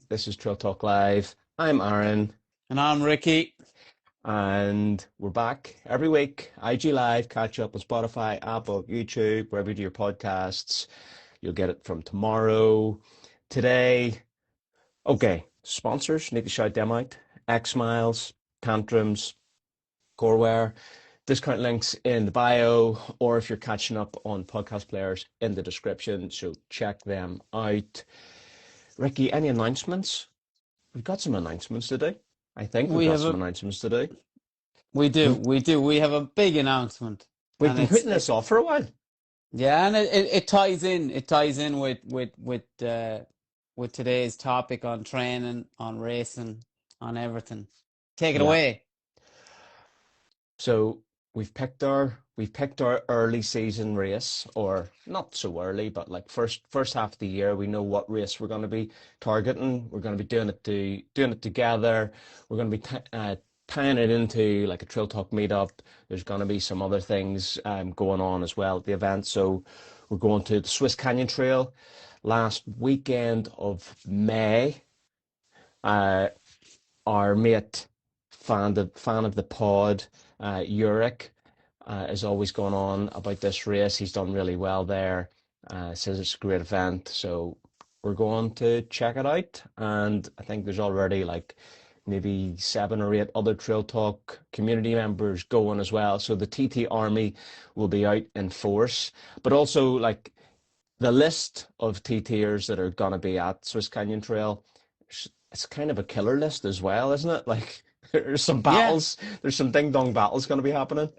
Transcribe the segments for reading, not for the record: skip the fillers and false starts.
This is Trail Talk Live. I'm Aaron, And I'm Ricky. and we're back every week. IG Live, catch up on Spotify, Apple, YouTube, wherever you do your podcasts. You'll get it from tomorrow. Today, okay, sponsors, need to shout them out. XMiles, Tantrums, GOREWEAR. Discount links in the bio, or if you're catching up on podcast players in the description, so check them out. Ricky, any announcements? We've got some announcements today. I think we've We got have some a announcements today. we do, We've we do. We have a big announcement. we've And been putting this off for a while. it ties in. It ties in with today's topic on training, on racing, on everything. Take it Yeah. away. So we've picked our early season race, or not so early, but like first half of the year. We know what race we're going to be targeting. We're going to be doing it together. We're going to be tying it into like a Trail Talk meetup. There's going to be some other things going on as well at the event. So we're going to the Swiss Canyon Trail last weekend of May. Uh, our mate, fan of the pod, Uric, is always going on about this race. He's done really well there. Says it's a great event, so we're going to check it out. And I think there's already like maybe 7 or 8 other Trail Talk community members going as well. So the TT Army will be out in force, but also like the list of TTers that are going to be at Swiss Canyon Trail, it's kind of a killer list as well, isn't it? Like there's some Yeah, battles, there's some ding dong battles going to be happening.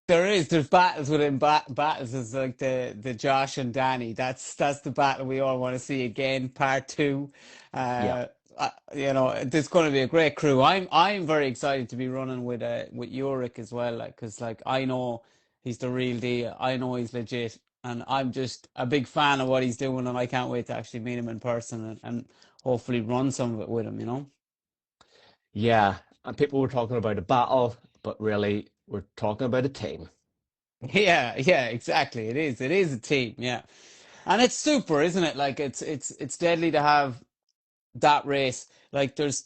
there is. There's battles within battles. It's like the Josh and Danny. That's the battle we all want to see again. Part two. Yeah, There's going to be a great crew. I'm very excited to be running with Ulrich as well. Like, cause like I know he's the real deal. I know he's legit, and I'm just a big fan of what he's doing, and I can't wait to actually meet him in person and hopefully run some of it with him. yeah. And people were talking about a battle, but really we're talking about a team. Yeah, yeah, exactly. It is. It is a team. Yeah. And it's super, isn't it? Like it's deadly to have that race. Like there's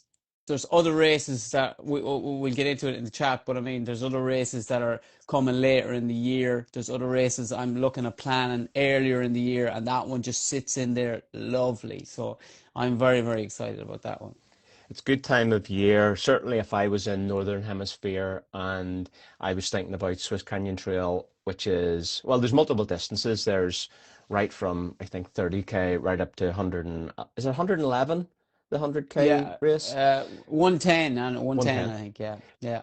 other races that we'll get into it in the chat, but I mean there's other races that are coming later in the year. There's other races I'm looking at planning earlier in the year, and that one just sits in there lovely. So I'm very, very excited about that one. It's a good time of year. Certainly, if I was in Northern Hemisphere and I was thinking about Swiss Canyon Trail, which is, well, there's multiple distances. There's right from, I think, 30K right up to 100 and, is it 111, the 100K Yeah, race? 110 and 110, 110. I think. Yeah, yeah,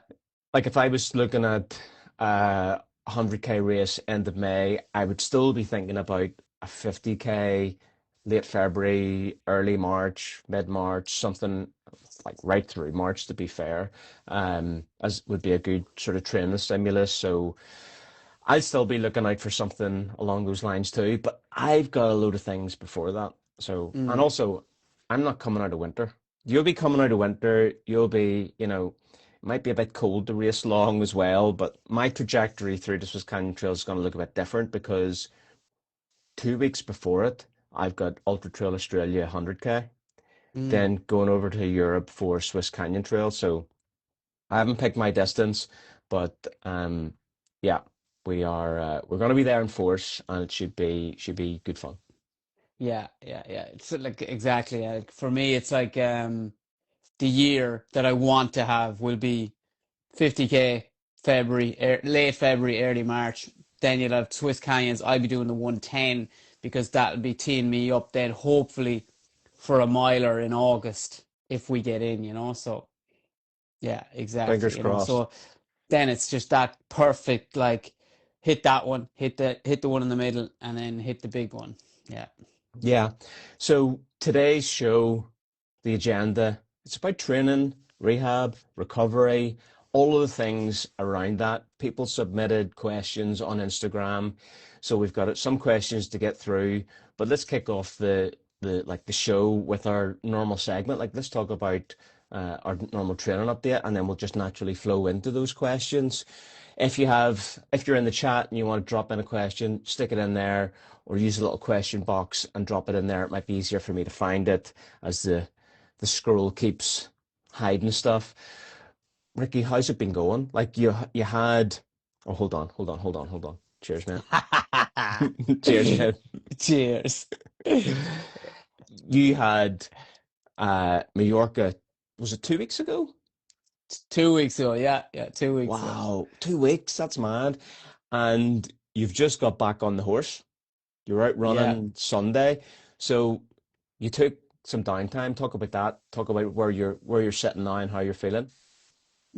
Like if I was looking at a 100K race end of May, I would still be thinking about a 50K late February, early March, mid-March, something like right through March to be fair, as would be a good sort of training stimulus. So I'd still be looking out for something along those lines too, but I've got a load of things before that. So, and mm, also, I'm not coming out of winter. You'll be coming out of winter. You'll be, it might be a bit cold to race long as well, but my trajectory through the Swiss Canyon Trail is going to look a bit different because 2 weeks before it, I've got Ultra Trail Australia 100K, mm. then going over to Europe for Swiss Canyon Trail. So I haven't picked my distance, but yeah, we're going to be there in force, and it should be good fun. Yeah, yeah, yeah. It's like exactly. For me, it's like the year that I want to have will be 50K February, late February, early March. Then you'll have Swiss Canyons. I'll be doing the 110 because that'll be teeing me up then hopefully for a miler in August if we get in. So yeah, exactly. Fingers crossed. So then it's just that perfect like hit that one, hit the one in the middle, and then hit the big one. Yeah. Yeah. So today's show, the agenda, it's about training, rehab, recovery, all of the things around that. People submitted questions on Instagram, so we've got some questions to get through. But let's kick off the show with our normal segment. Like let's talk about our normal training update, and then we'll just naturally flow into those questions. If you're in the chat and you want to drop in a question, stick it in there, or use a little question box and drop it in there. It might be easier for me to find it as the the scroll keeps hiding stuff. Ricky, how's it been going? Like you had. Oh, hold on. Cheers, mate. Cheers, mate. Cheers. You had Mallorca. Was it 2 weeks ago? 2 weeks ago, yeah, yeah, 2 weeks ago. Wow, 2 weeks. That's mad. And you've just got back on the horse. You're out Yeah. running Sunday. So you took some downtime. Talk about that. Talk about where you're sitting now and how you're feeling.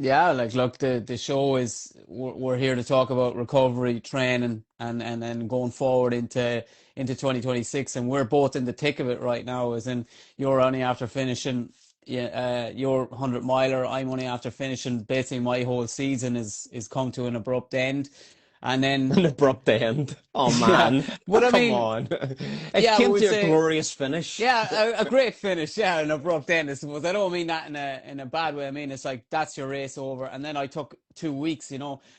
Yeah, like look, the show is we're here to talk about recovery, training, and going forward into 2026, and we're both in the thick of it right now. As in, you're only after finishing, yeah, your 100 miler. I'm only after finishing. Basically, my whole season is come to an abrupt end, and then An abrupt end. Oh yeah, man, but I come mean, on. It yeah, we came would to a say. glorious finish. Yeah, a great finish. Yeah, an abrupt end, I suppose. I don't mean that in a bad way. I mean it's like that's your race over. And then I took 2 weeks,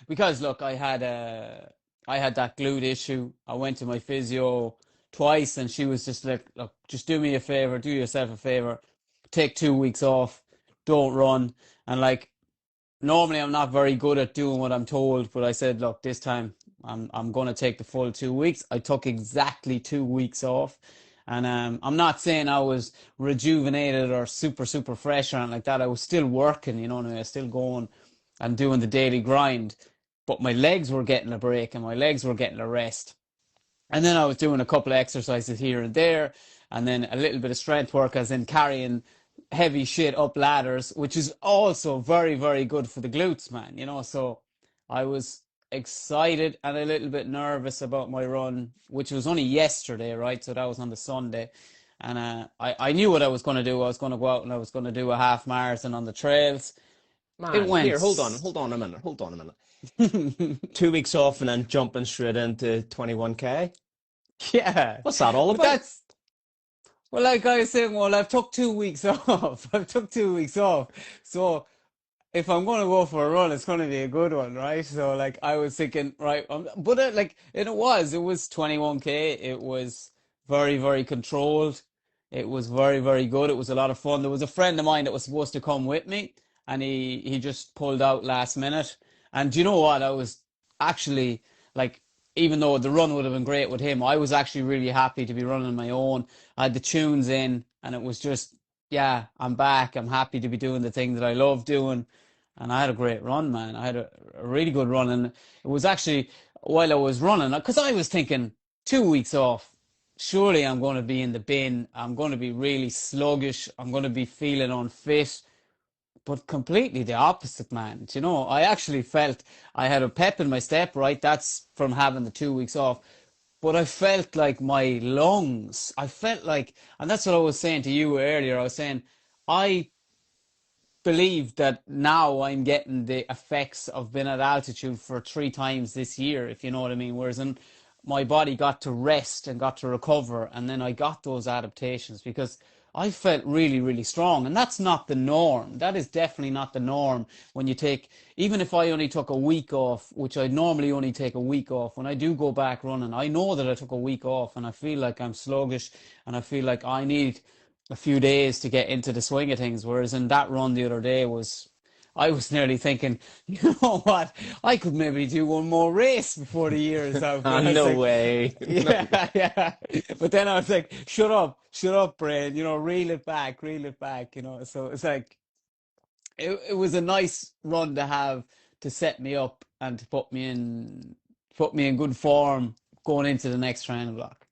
because look, I had that glute issue. I went to my physio twice, and she was just like, look, just do me a favor, do yourself a favor, take 2 weeks off, don't run. And like normally I'm not very good at doing what I'm told, but I said, look, this time I'm gonna take the full 2 weeks. I took exactly 2 weeks off. And I'm not saying I was rejuvenated or super, super fresh or anything like that. I was still working, you know what I mean? I was still going and doing the daily grind. But my legs were getting a break and my legs were getting a rest. And then I was doing a couple of exercises here and there, and then a little bit of strength work, as in carrying heavy shit up ladders, which is also very, very good for the glutes, man. So I was excited and a little bit nervous about my run, which was only yesterday, right? So that was on the Sunday. And I knew what I was going to do. I was going to go out and I was going to do a half marathon on the trails. It Man, went. here, hold on a minute. 2 weeks off and then jumping straight into 21K. Yeah. What's that all But about? well, like I was saying, well, I've took 2 weeks off. I've took 2 weeks off. So if I'm going to go for a run, it's going to be a good one, right? So like I was thinking, right, but it was 21K. It was very, very controlled. It was very, very good. It was a lot of fun. There was a friend of mine that was supposed to come with me, and he just pulled out last minute. And do you know what? I was actually like, even though the run would have been great with him, I was actually really happy to be running on my own. I had the tunes in, and it was just, yeah, I'm back. I'm happy to be doing the thing that I love doing. And I had a great run, man. I had a really good run. And it was actually while I was running, because I was thinking 2 weeks off, surely I'm going to be in the bin. I'm going to be really sluggish. I'm going to be feeling unfit. But completely the opposite, man. I actually felt I had a pep in my step, right? That's from having the 2 weeks off. But I felt like my lungs, I felt like, and that's what I was saying to you earlier. I was saying, I believe that now I'm getting the effects of being at altitude for 3 times this year, if you know what I mean. Whereas my body got to rest and got to recover, and then I got those adaptations because I felt really, really strong. And that's not the norm. That is definitely not the norm when you take, even if I only took a week off, which I normally only take a week off, when I do go back running, I know that I took a week off and I feel like I'm sluggish and I feel like I need a few days to get into the swing of things. Whereas in that run the other day I was nearly thinking, you know what, I could maybe do one more race before the year is out. Ah, But I was no like, way. No way. yeah, yeah. But then I was like, shut up, brain. Reel it back, reel it back. So it's like it was a nice run to have to set me up and to put me in good form going into the next training block.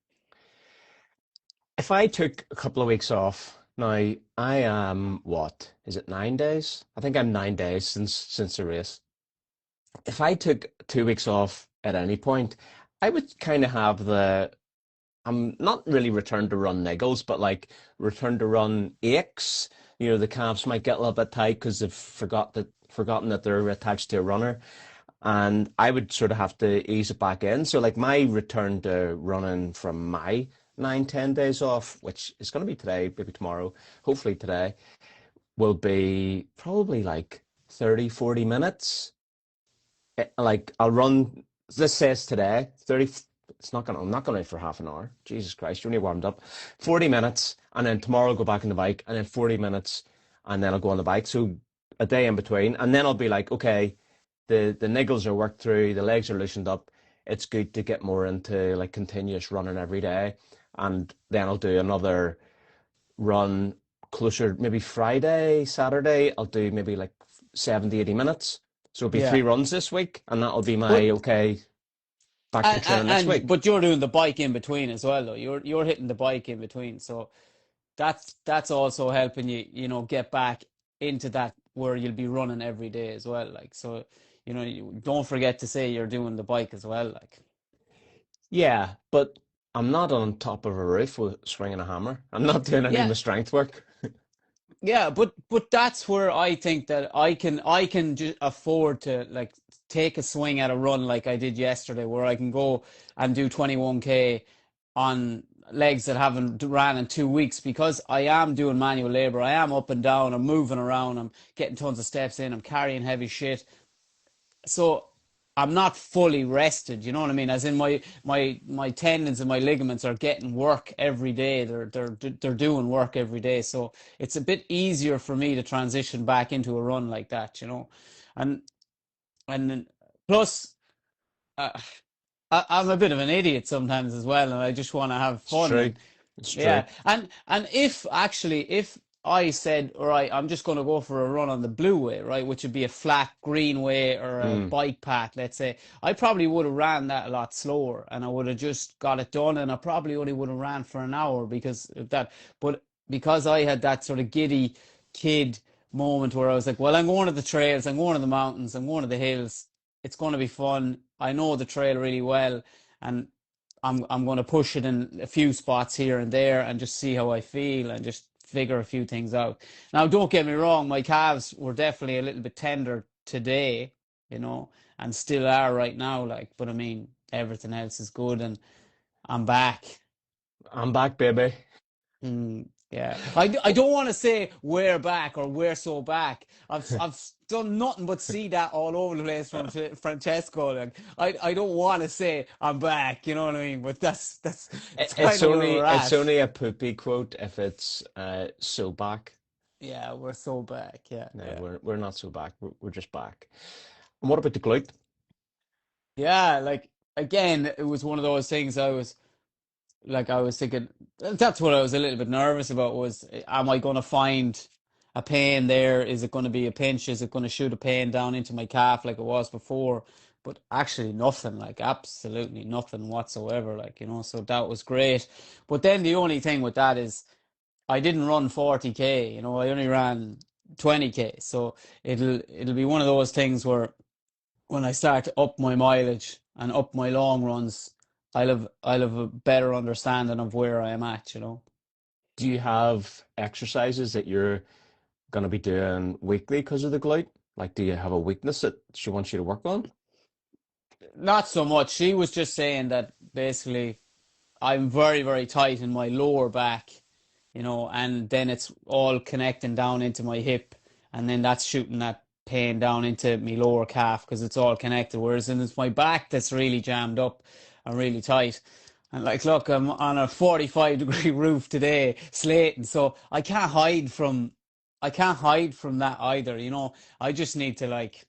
If I took a couple of weeks off, now I am what? Is it 9 days? I think I'm 9 days since the race. If I took 2 weeks off at any point, I would kind of have I'm not really return to run niggles, but like return to run aches. The calves might get a little bit tight because they've forgotten that they're attached to a runner. And I would sort of have to ease it back in. So like my return to running from my 9, 10 days off, which is going to be today, maybe tomorrow, hopefully today, will be probably like 30, 40 minutes. Like I'll run, this says today, 30. I'm not going out for half an hour. Jesus Christ, you're only warmed up. 40 minutes, and then tomorrow I'll go back on the bike, and then 40 minutes, and then I'll go on the bike. So a day in between, and then I'll be like, okay, the niggles are worked through, the legs are loosened up. It's good to get more into like continuous running every day, and then I'll do another run closer, maybe Friday, Saturday. I'll do maybe like 70, 80 minutes. So it'll be Yeah. 3 runs this week, and that'll be my But okay back to training next week. but you're doing the bike in between as well, though. You're hitting the bike in between, so that's also helping you, get back into that where you'll be running every day as well. Like so, you don't forget to say you're doing the bike as well. Like Yeah, but I'm not on top of a roof with swinging a hammer. I'm not doing any of yeah, my strength work. yeah, but that's where I think that I can just afford to like take a swing at a run like I did yesterday, where I can go and do 21K on legs that haven't ran in 2 weeks because I am doing manual labor. I am up and down. I'm moving around. I'm getting tons of steps in. I'm carrying heavy shit. So I'm not fully rested, you know what I mean? As in my tendons and my ligaments are getting work every day. They're doing work every day. So it's a bit easier for me to transition back into a run like that. And and plus uh, I'm a bit of an idiot sometimes as well, and I just want to have It's fun. true. And It's true. yeah, and if I said, all right, I'm just going to go for a run on the blue way, right, which would be a flat green way or a Mm. bike path, let's say, I probably would have ran that a lot slower, and I would have just got it done, and I probably only would have ran for an hour because of that. But because I had that sort of giddy kid moment where I was like, well, I'm going to the trails, I'm going to the mountains, I'm going to the hills. It's going to be fun. I know the trail really well, and I'm going to push it in a few spots here and there and just see how I feel and just figure a few things out. Now, don't get me wrong, my calves were definitely a little bit tender today, and still are right now. Like, but I mean, everything else is good, and I'm back. I'm back, baby. Yeah, I don't want to say we're back or we're so back. I've done nothing but see that all over the place from Francesco. Like I don't want to say I'm back. You know what I mean? But that's It's kind of where only we're it's at. only a poopy quote if it's so back. Yeah, we're so back. Yeah, No, yeah, we're not so back. We're just back. And what about the glute? yeah. Like again, it was one of those things. I was thinking that's what I was a little bit nervous about was am I going to find a pain there? Is it going to be a pinch? Is it going to shoot a pain down into my calf like it was before? But actually nothing, like absolutely nothing whatsoever, like, so that was great. But then the only thing with that is I didn't run 40K, I only ran 20K. So it'll be one of those things where when I start to up my mileage and up my long runs, I'll have a better understanding of where I am at. Do you have exercises that you're going to be doing weekly because of the glute? Like, do you have a weakness that she wants you to work on? Not so much. She was just saying that basically I'm very, very tight in my lower back, and then it's all connecting down into my hip, and then that's shooting that pain down into my lower calf because it's all connected. Whereas in it's my back that's really jammed up and really tight. And like, look, I'm on a 45-degree roof today, slating, so I can't hide from that either. I just need to like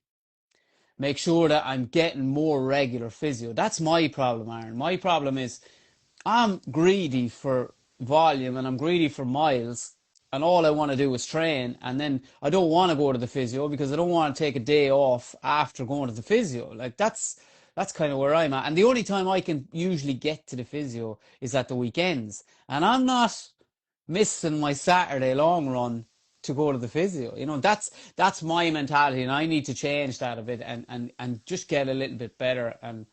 make sure that I'm getting more regular physio. That's my problem, Aaron. My problem is I'm greedy for volume and I'm greedy for miles, and all I want to do is train. And then I don't want to go to the physio because I don't want to take a day off after going to the physio. Like that's kind of where I'm at. And the only time I can usually get to the physio is at the weekends, and I'm not missing my Saturday long run to go to the physio. That's my mentality, and I need to change that a bit and just get a little bit better and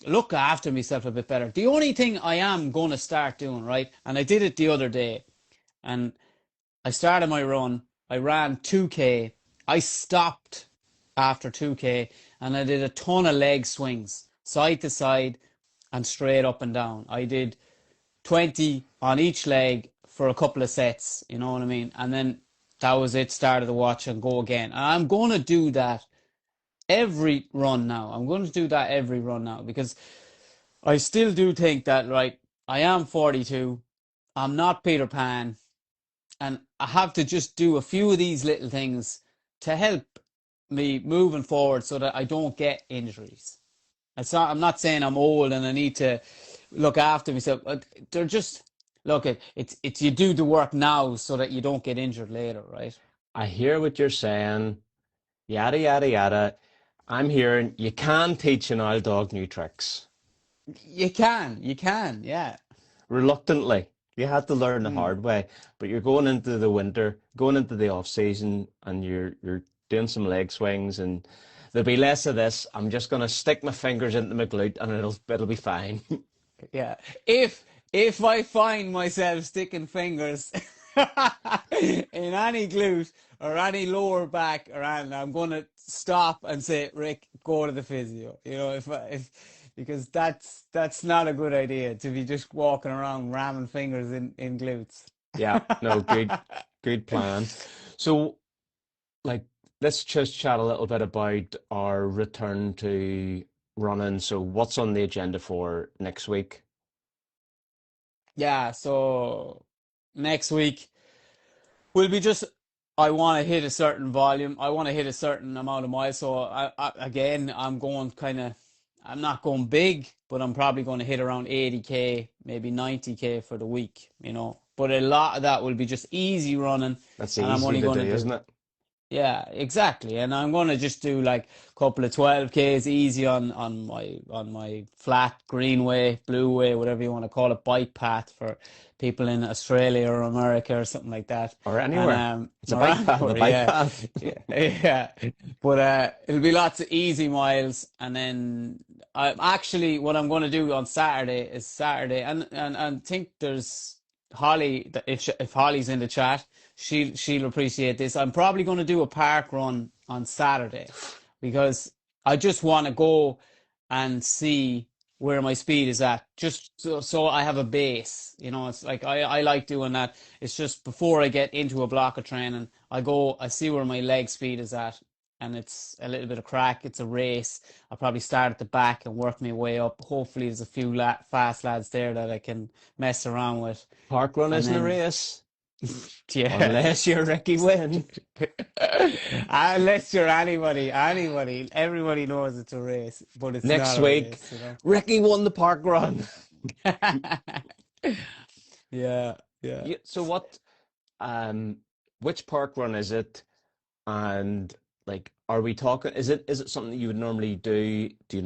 look after myself a bit better. The only thing I am going to start doing, right, and I did it the other day, and I started my run. I ran 2K. I stopped after 2K, and I did a ton of leg swings, side to side and straight up and down. I did 20 on each leg for a couple of sets, you know what I mean? And then that was it, started the watch and go again. And I'm going to do that every run now. I'm going to do that every run now because I still do think that, right, I am 42. I'm not Peter Pan, and I have to just do a few of these little things to help me moving forward so that I don't get injuries. I'm not saying I'm old and I need to look after myself, but they're just, look, it's you do the work now so that you don't get injured later, right? I hear what you're saying, yada yada yada. I'm hearing you can teach an old dog new tricks. You can, yeah. Reluctantly. You had to learn the Mm. hard way, but you're going into the winter, going into the off season, and you're doing some leg swings, and there'll be less of this. I'm just gonna stick my fingers into my glute, and it'll be fine. Yeah. If if I find myself sticking fingers in any glute or any lower back or anything, I'm gonna stop and say, Rick, go to the physio. If because that's not a good idea to be just walking around ramming fingers in glutes. Yeah, no, good plan. So, like, let's just chat a little bit about our return to running. So, what's on the agenda for next week? Yeah, so next week will be just I want to hit a certain volume. I want to hit a certain amount of miles. So again, I'm going kind of. I'm not going big, but I'm probably going to hit around 80K, maybe 90K for the week. But a lot of that will be just easy running, That's and I'm easy only to going do, to do isn't it? yeah, exactly. And I'm gonna just do like a couple of 12Ks easy on my flat greenway, blue way, whatever you want to call it, bike path for people in Australia or America or something like that. Or And anywhere. It's a bike around path, a where, bike yeah, path. yeah, yeah. But it'll be lots of easy miles, and then what I'm gonna do on Saturday is Saturday, and think there's Holly, if Holly's in the chat, she'll appreciate this. I'm probably going to do a park run on Saturday because I just want to go and see where my speed is at, just so I have a base. It's like I like doing that. It's just before I get into a block of training, I see where my leg speed is at, and it's a little bit of crack. It's a race. I'll probably start at the back and work my way up. Hopefully, there's a few fast lads there that I can mess around with. Park run And isn't a then, race yeah, unless you're Ricky Wynn. unless you're anybody, everybody knows it's a race, but it's Next not a week, race. Ricky won the park run. Yeah, yeah. Yeah, so um, which park run is it? And like, are we talking? Is it something that you would normally do? Do you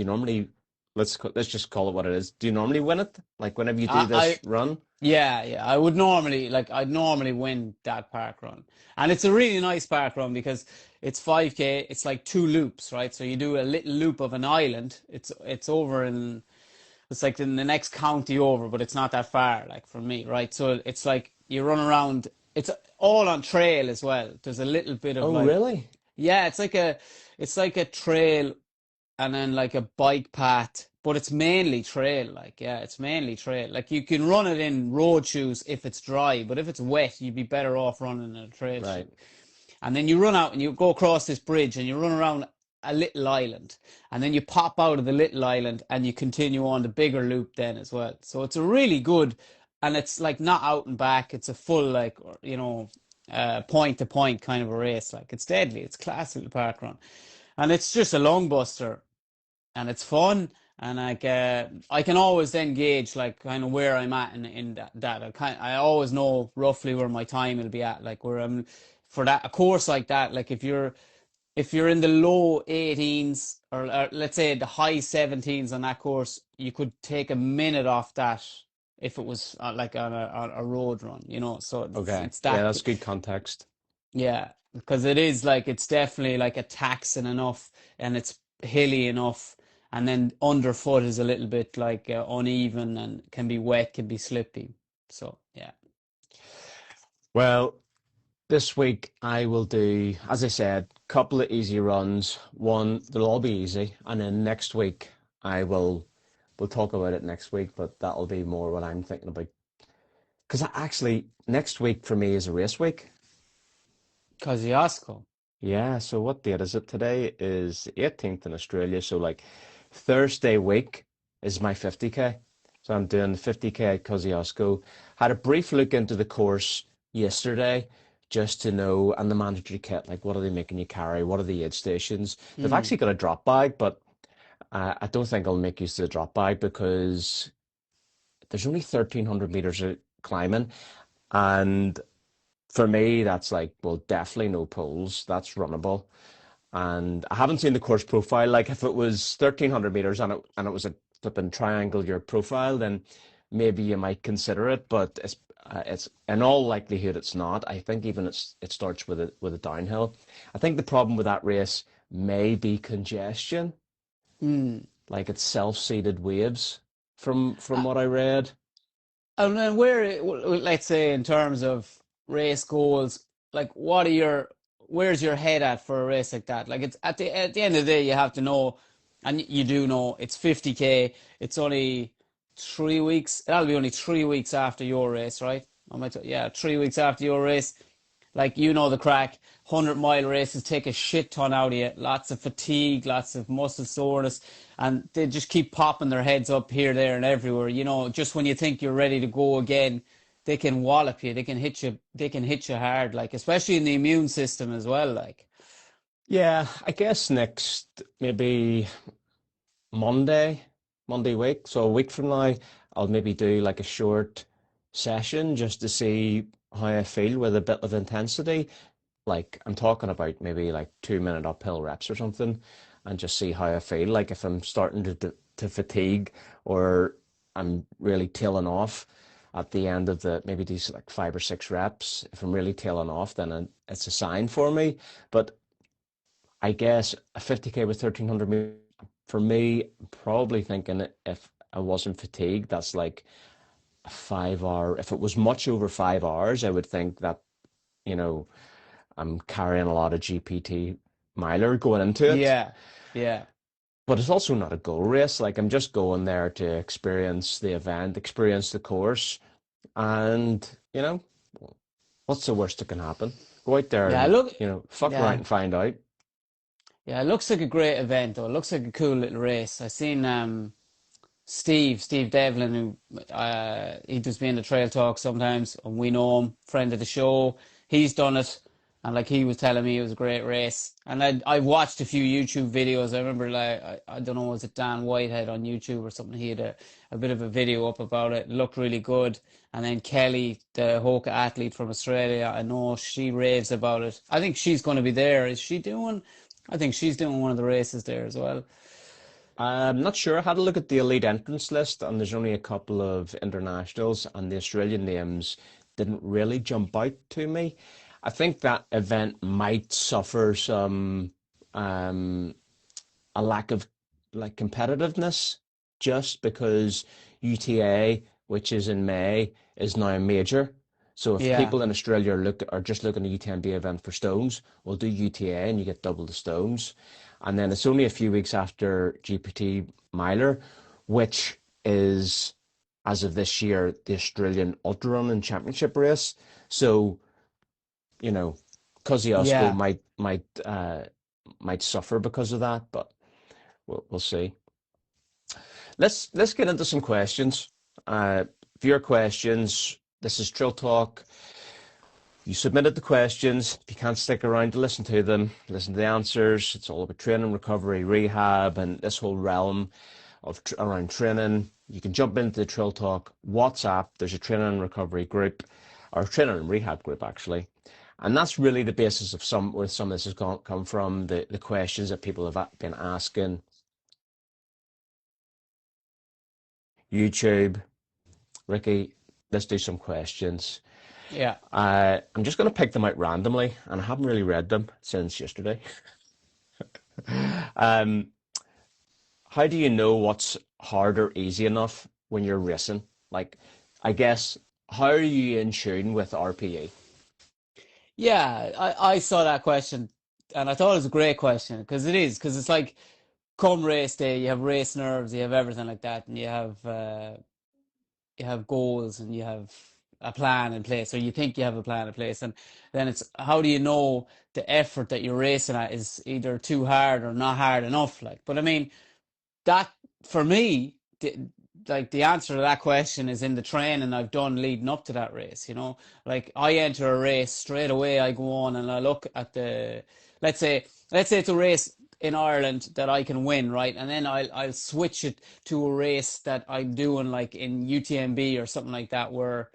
normally let's just call it what it is. Do you normally win it? Like whenever you do I this run? Yeah, yeah. I'd normally win that park run. And it's a really nice park run because it's 5K, it's like two loops, right? So you do a little loop of an island. It's like in the next county over, but it's not that far, like from me, right? So it's like you run around, it's all on trail as well. There's a little bit of Oh, like, really? yeah, it's like a trail and then like a bike path, but it's mainly trail. Like, yeah, it's mainly trail. Like you can run it in road shoes if it's dry, but if it's wet, you'd be better off running in a trail Right. shoe. And then you run out and you go across this bridge and you run around a little island, and then you pop out of the little island and you continue on the bigger loop then as well. So it's a really good, and it's like not out and back. It's a full like point to point kind of a race. Like it's deadly. It's class little park run, and it's just a long buster and it's fun. And like I can always then gauge like kind of where I'm at in that. I always know roughly where my time will be at, like where I'm for that a course like that. Like if you're in the low 18s or let's say the high 17s on that course, you could take a minute off that if it was like on a road run. So it's Okay. it's Yeah, that that's good context. yeah, because it is like it's definitely like a taxing enough and it's hilly enough, and then underfoot is a little bit like uneven and can be wet, can be slippy. So yeah. Well, this week I will do, as I said, a couple of easy runs. One, they'll all be easy, and then next week I will we'll talk about it next week, but that'll be more what I'm thinking about. Because actually, next week for me is a race week. Kosciuszko. Yeah, so what date is it? Today is 18th in Australia, so like Thursday week. is my 50K. So I'm doing the 50K at Kosciuszko. Had a brief look into the course yesterday just to know, and the mandatory kit, like what are they making you carry? What are the aid stations? They've Mm, actually got a drop bag, but I don't think I'll make use of the drop bag because there's only 1,300 meters of climbing. And for me, that's like, well, definitely no poles. That's runnable. And I haven't seen the course profile. Like if it was 1,300 meters and it was a flipping triangle your profile, then maybe you might consider it. But it's in all likelihood it's not. I think even it starts with a downhill. I think the problem with that race may be congestion. mm. Like it's self-seeded waves from what I read. And then let's say in terms of race goals, like where's your head at for a race like that? Like it's at the end of the day, you have to know, and you do know it's 50K. It's only 3 weeks. That'll be only 3 weeks after your race, right? Yeah, 3 weeks after your race. Like you know the crack. 100-mile races take a shit ton out of you. Lots of fatigue, lots of muscle soreness, and they just keep popping their heads up here, there, and everywhere. You know, just when you think you're ready to go again, they can wallop you. They can hit you. They can hit you hard. Like especially in the immune system as well. Like Yeah, I guess next maybe Monday, Monday week. So a week from now, I'll maybe do like a short session just to see how I feel with a bit of intensity. Like I'm talking about maybe like 2 minute uphill reps or something, and just see how I feel. Like if I'm starting to fatigue or I'm really tailing off at the end of the maybe these like 5 or 6 reps. If I'm really tailing off, then it's a sign for me. But I guess a 50K with 1,300 meters for me, probably thinking if I wasn't fatigued, that's like a 5 hour. If it was much over 5 hours, I would think that, you know, I'm carrying a lot of GPT miler going into it. yeah, yeah, But it's also not a goal race. Like I'm just going there to experience the event, experience the course, and, what's the worst that can happen? Go out there yeah. and, Look, fuck around yeah. and find out. Yeah, it looks like a great event though. It looks like a cool little race. I seen Steve Devlin, who he does me in the trail talk sometimes, and we know him, friend of the show. He's done it, and like he was telling me, it was a great race. And I watched a few YouTube videos. I remember like I don't know, was it Dan Whitehead on YouTube or something? He had a bit of a video up about it. It looked really good. And then Kelly, the Hoka athlete from Australia, I know she raves about it. I think she's going to be there. Is she doing? I think she's doing one of the races there as well. I'm not sure. I had a look at the elite entrance list, and there's only a couple of internationals, and the Australian names didn't really jump out to me. I think that event might suffer some um, a lack of like competitiveness just because UTA, which is in May, is now a major. So if Yeah, people in Australia are just looking at a UTMB event for stones, we'll do UTA and you get double the stones. And then it's only a few weeks after GPT Miler, which is as of this year the Australian Ultra Running Championship race. So, you know, Kosciuszko yeah. might suffer because of that, but we'll see. Let's get into some questions. Viewer questions. This is Trill Talk. You submitted the questions. If you can't stick around to listen to them, listen to the answers. It's all about training, recovery, rehab, and this whole realm of around training. You can jump into the Trill Talk WhatsApp. There's a training and recovery group, or training and rehab group actually, and that's really the basis of where some of this has come from. The questions that people have been asking. YouTube, Ricky, let's do some questions. Yeah. I'm just going to pick them out randomly, and I haven't really read them since yesterday. Um, how do you know what's hard or easy enough when you're racing? Like, I guess, how are you in tune with RPE? Yeah, I saw that question and I thought it was a great question because it is, because it's like come race day, you have race nerves, you have everything like that, and you have goals and you have a plan in place, or you think you have a plan in place, and then it's how do you know the effort that you're racing at is either too hard or not hard enough? Like, but I mean, that for me, like the answer to that question is in the training I've done leading up to that race. Like I enter a race straight away. I go on and I look at let's say it's a race in Ireland that I can win, right? And then I'll switch it to a race that I'm doing like in UTMB or something like that, where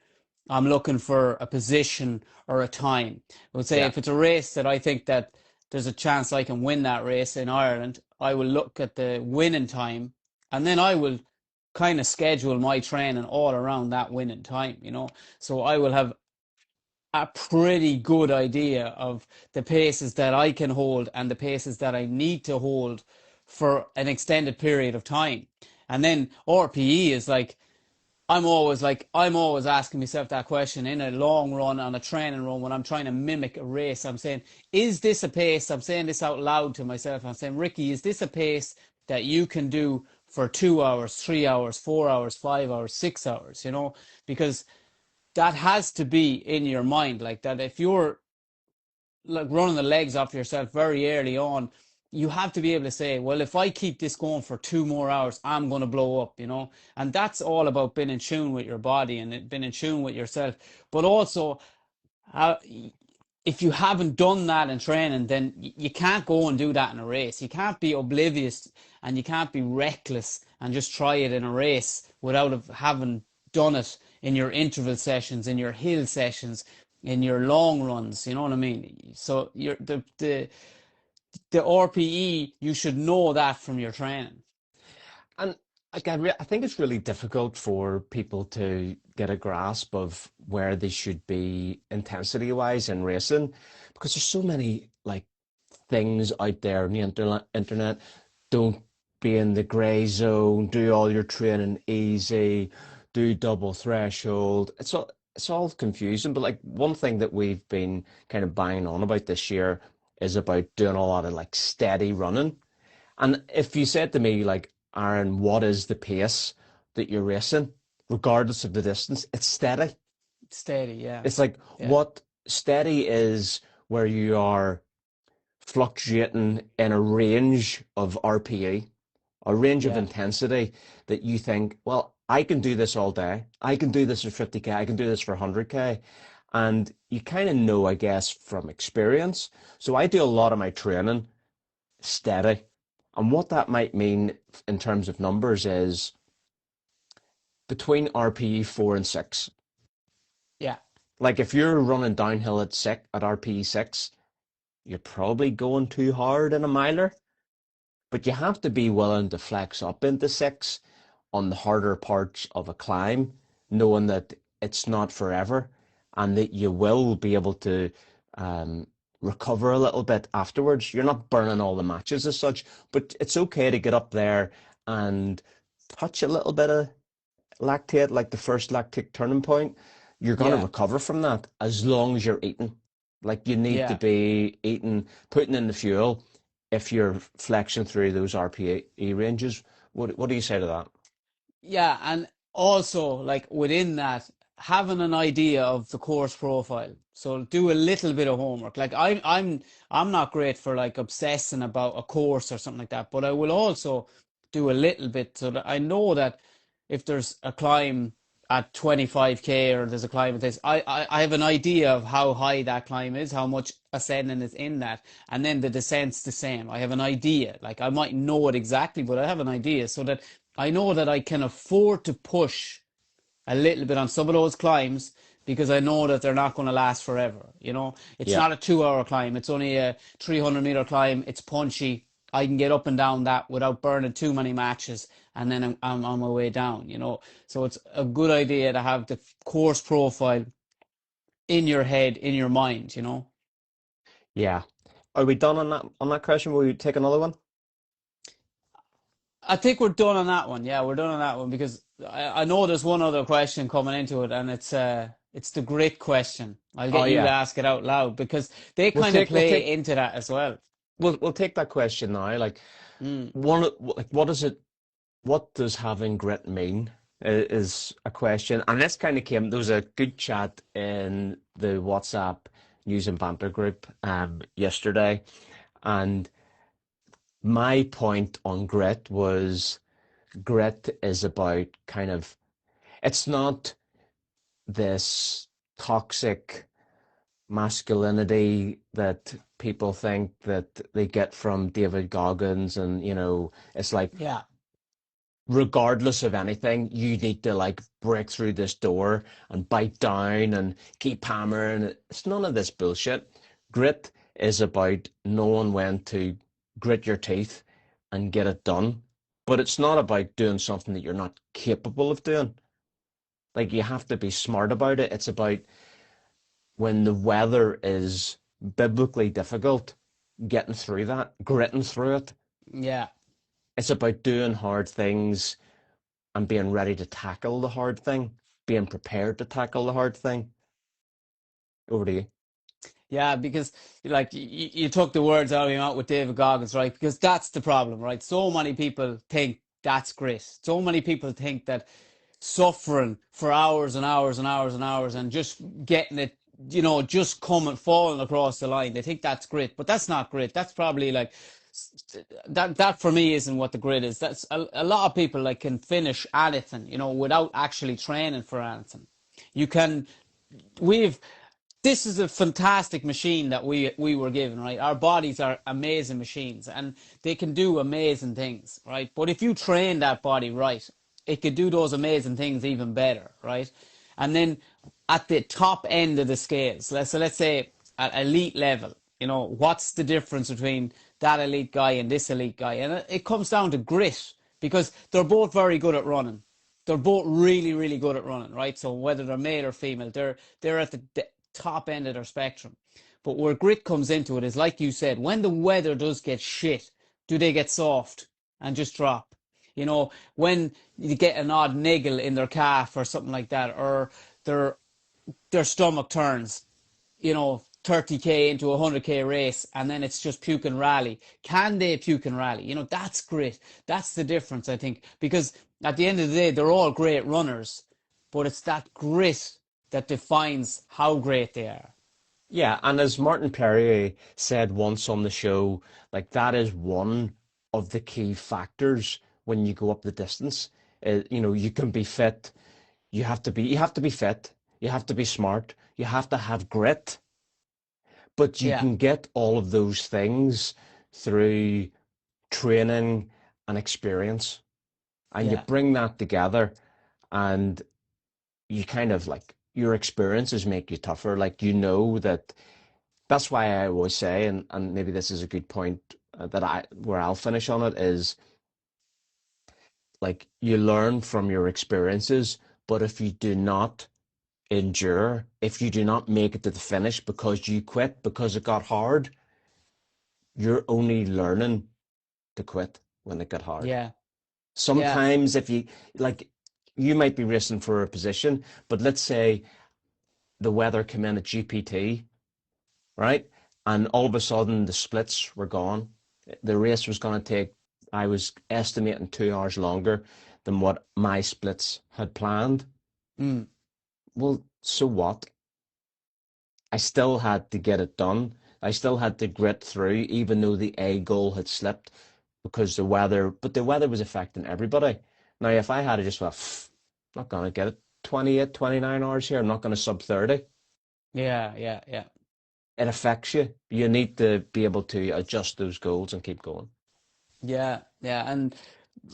I'm looking for a position or a time. I would say Yeah. if it's a race that I think that there's a chance I can win that race in Ireland, I will look at the winning time, and then I will kind of schedule my training all around that winning time. So I will have a pretty good idea of the paces that I can hold and the paces that I need to hold for an extended period of time. And then RPE is like, I'm always asking myself that question in a long run, on a training run, when I'm trying to mimic a race. I'm saying, is this a pace? I'm saying this out loud to myself. I'm saying, Ricky, is this a pace that you can do for 2 hours, 3 hours, 4 hours, 5 hours, 6 hours? Because that has to be in your mind, like that. If you're like running the legs off yourself very early on, you have to be able to say, well, if I keep this going for 2 more hours, I'm going to blow up. And that's all about being in tune with your body and being in tune with yourself. But also, uh, if you haven't done that in training, then you can't go and do that in a race. You can't be oblivious and you can't be reckless and just try it in a race without having done it in your interval sessions, in your hill sessions, in your long runs. You know what I mean? So the RPE, you should know that from your training. And again, I think it's really difficult for people to get a grasp of where they should be intensity wise in racing because there's so many like things out there on the internet. Don't be in the gray zone, do all your training easy, do double threshold. It's all confusing, but like one thing that we've been kind of banging on about this year is about doing a lot of like steady running. And if you said to me, like, Aaron, what is the pace that you're racing, regardless of the distance, it's steady. Steady, yeah. It's like Yeah. what steady is where you are fluctuating in a range of RPE, a range of Yeah. intensity that you think, well, I can do this all day. I can do this for 50K. I can do this for 100K. And you kind of know, I guess, from experience. So I do a lot of my training steady. And what that might mean in terms of numbers is between RPE 4 and 6. Yeah. Like if you're running downhill at RPE 6, you're probably going too hard in a miler, but you have to be willing to flex up into 6 on the harder parts of a climb, knowing that it's not forever and that you will be able to um, recover a little bit afterwards. You're not burning all the matches as such, but it's okay to get up there and touch a little bit of lactate, like the first lactic turning point. You're going to Yeah. recover from that as long as you're eating. Like you need to Yeah. be eating, putting in the fuel if you're flexing through those RPE ranges. What do you say to that? Yeah, and also like within that, having an idea of the course profile. So do a little bit of homework. Like I'm not great for like obsessing about a course or something like that, but I will also do a little bit so that I know that if there's a climb at 25K or there's a climb at this, I have an idea of how high that climb is, how much ascending is in that, and then the descent's the same. I have an idea. Like I might know it exactly, but I have an idea so that I know that I can afford to push a little bit on some of those climbs because I know that they're not going to last forever. It's Yeah. not a 2 hour climb. It's only a 300-meter climb. It's punchy. I can get up and down that without burning too many matches. And then I'm on my way down. So it's a good idea to have the course profile in your head, in your mind. Yeah. Are we done on that question? Will you take another one? I think we're done on that one. Yeah, we're done on that one because I know there's one other question coming into it, and it's the grit question. I'll Oh get you to yeah. ask it out loud because they We'll kind of take we'll play take into that as well. we'll take that question now. Like Mm, what is it what does having grit mean is a question. And this kind of came, there was a good chat in the WhatsApp news and banter group yesterday. And my point on grit was grit is about kind of, it's not this toxic masculinity that people think that they get from David Goggins, and it's like Yeah. regardless of anything, you need to like break through this door and bite down and keep hammering. It's none of this bullshit. Grit is about knowing when to grit your teeth and get it done. But it's not about doing something that you're not capable of doing. Like, you have to be smart about it. It's about when the weather is biblically difficult, getting through that, gritting through it. Yeah. It's about doing hard things and being ready to tackle the hard thing, being prepared to tackle the hard thing. Over to you. Yeah, because like you took the words out of your mouth with David Goggins, right? Because that's the problem, right? So many people think that's grit. So many people think that suffering for hours and hours and hours and hours and just getting it, just coming, falling across the line. They think that's grit, but that's not grit. That's probably like that for me isn't what the grit is. That's a lot of people like can finish anything, without actually training for anything. You can, we've, this is a fantastic machine that we were given, right? Our bodies are amazing machines and they can do amazing things, right? But if you train that body right, it could do those amazing things even better, right? And then at the top end of the scales, let's say at elite level, what's the difference between that elite guy and this elite guy? And it comes down to grit because they're both very good at running. They're both really, really good at running, right? So whether they're male or female, they're at the top end of their spectrum. But where grit comes into it is, like you said, when the weather does get shit, do they get soft and just drop? When you get an odd niggle in their calf or something like that, or their their stomach turns, 30k into a 100k race, and then it's just puke and rally. Can they puke and rally? That's grit. That's the difference, I think, because at the end of the day, they're all great runners, but it's that grit that defines how great they are. Yeah, and as Martin Perrier said once on the show, like that is one of the key factors when you go up the distance. You can be fit, you have to be fit, you have to be smart, you have to have grit, but you Yeah, can get all of those things through training and experience. And you yeah, bring that together, and you kind of like your experiences make you tougher. Like, that that's why I always say, and maybe this is a good point, that where I'll finish on it is, like, you learn from your experiences, but if you do not endure, if you do not make it to the finish because you quit because it got hard, you're only learning to quit when it got hard. yeah, yeah, Sometimes if you like, you might be racing for a position, but let's say the weather came in at GPT, right? And all of a sudden the splits were gone. The race was going to take, I was estimating 2 hours longer than what my splits had planned. mm, Well, so what? I still had to get it done. I still had to grit through, even though the A goal had slipped because the weather was affecting everybody. Now, if I had just went, I'm not going to get it 28, 29 hours here, I'm not going to sub 30, yeah, yeah, yeah. it affects you. You need to be able to adjust those goals and keep going. Yeah, yeah, and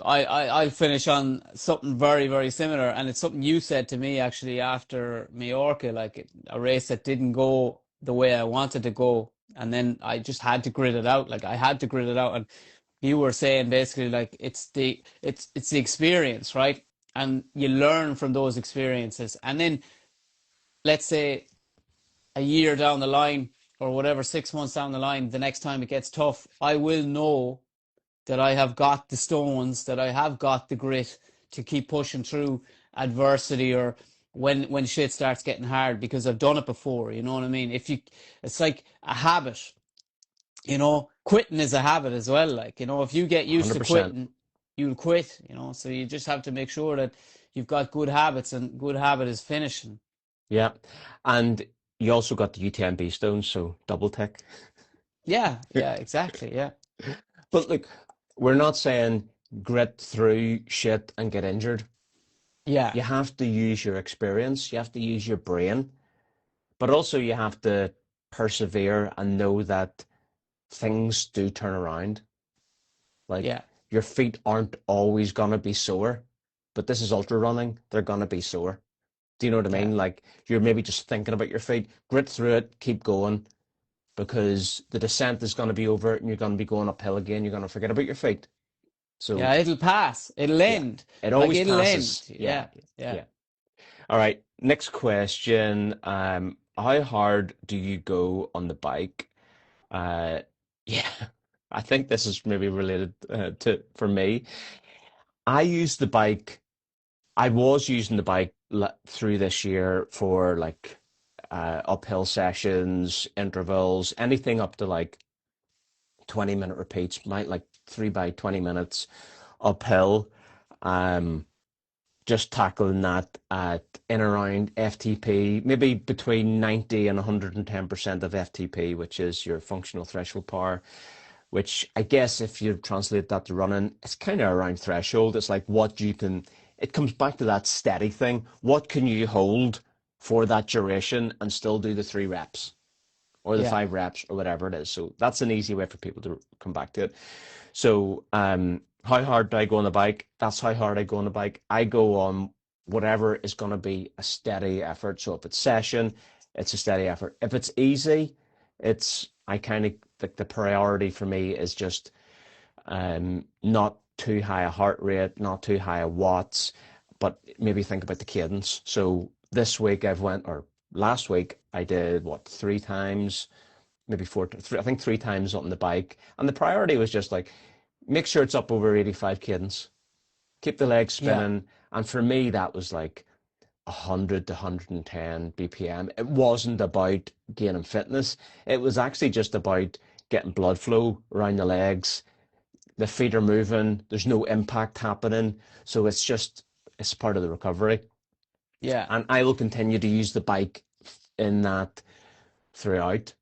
I'll finish on something very, very similar, and it's something you said to me actually after Majorca, like a race that didn't go the way I wanted to go, and then I just had to grit it out. Like I had to grit it out, and you were saying basically like it's the experience, right? And you learn from those experiences, and then let's say a year down the line or whatever, 6 months down the line, the next time it gets tough, I will know that I have got the stones, that I have got the grit to keep pushing through adversity or when shit starts getting hard because I've done it before, you know what I mean? It's like a habit, quitting is a habit as well. Like, if you get used to 100%. quitting, you'll quit, so you just have to make sure that you've got good habits and good habit is finishing. Yeah. And you also got the UTMB stones, so double tick. Yeah, yeah, exactly. Yeah. But look, we're not saying grit through shit and get injured. Yeah, You have to use your experience, you have to use your brain, but also you have to persevere and know that things do turn around. Like yeah, your feet aren't always gonna be sore, but this is ultra running, they're gonna be sore. Do you know what I yeah. mean? Like you're maybe just thinking about your feet, grit through it, keep going, because the descent is gonna be over it and you're gonna be going uphill again, you're gonna forget about your feet. Yeah, So it'll pass. It'll yeah, end. it Like always it'll end. passes. Yeah, Yeah, yeah. yeah. All right, next question. How hard do you go on the bike? Uh, yeah, I think this is maybe related to for me. I use the bike. I was using the bike through this year for like uphill sessions, intervals, anything up to like 20-minute repeats, might like 3 by 20 minutes uphill. Um, just tackling that at in around FTP, maybe between 90 and 110% of FTP, which is your functional threshold power, which I guess if you translate that to running, it's kind of around threshold. It's like what you can, it comes back to that steady thing. What can you hold for that duration and still do the 3 reps or the Yeah. 5 reps or whatever it is? So that's an easy way for people to come back to it. So, how hard do I go on the bike? That's how hard I go on the bike. I go on whatever is going to be a steady effort. So if it's session, it's a steady effort. If it's easy, I kind of like the priority for me is just not too high a heart rate, not too high a watts, but maybe think about the cadence. So this week or last week I did what 3 times, maybe four, three, I think 3 times on the bike. And the priority was just like, make sure it's up over 85 cadence, keep the legs Yeah. spinning. And for me, that was like 100 to 110 BPM. It wasn't about gaining fitness. It was actually just about getting blood flow around the legs. The feet are moving. There's no impact happening. So it's part of the recovery. Yeah. And I will continue to use the bike in that throughout,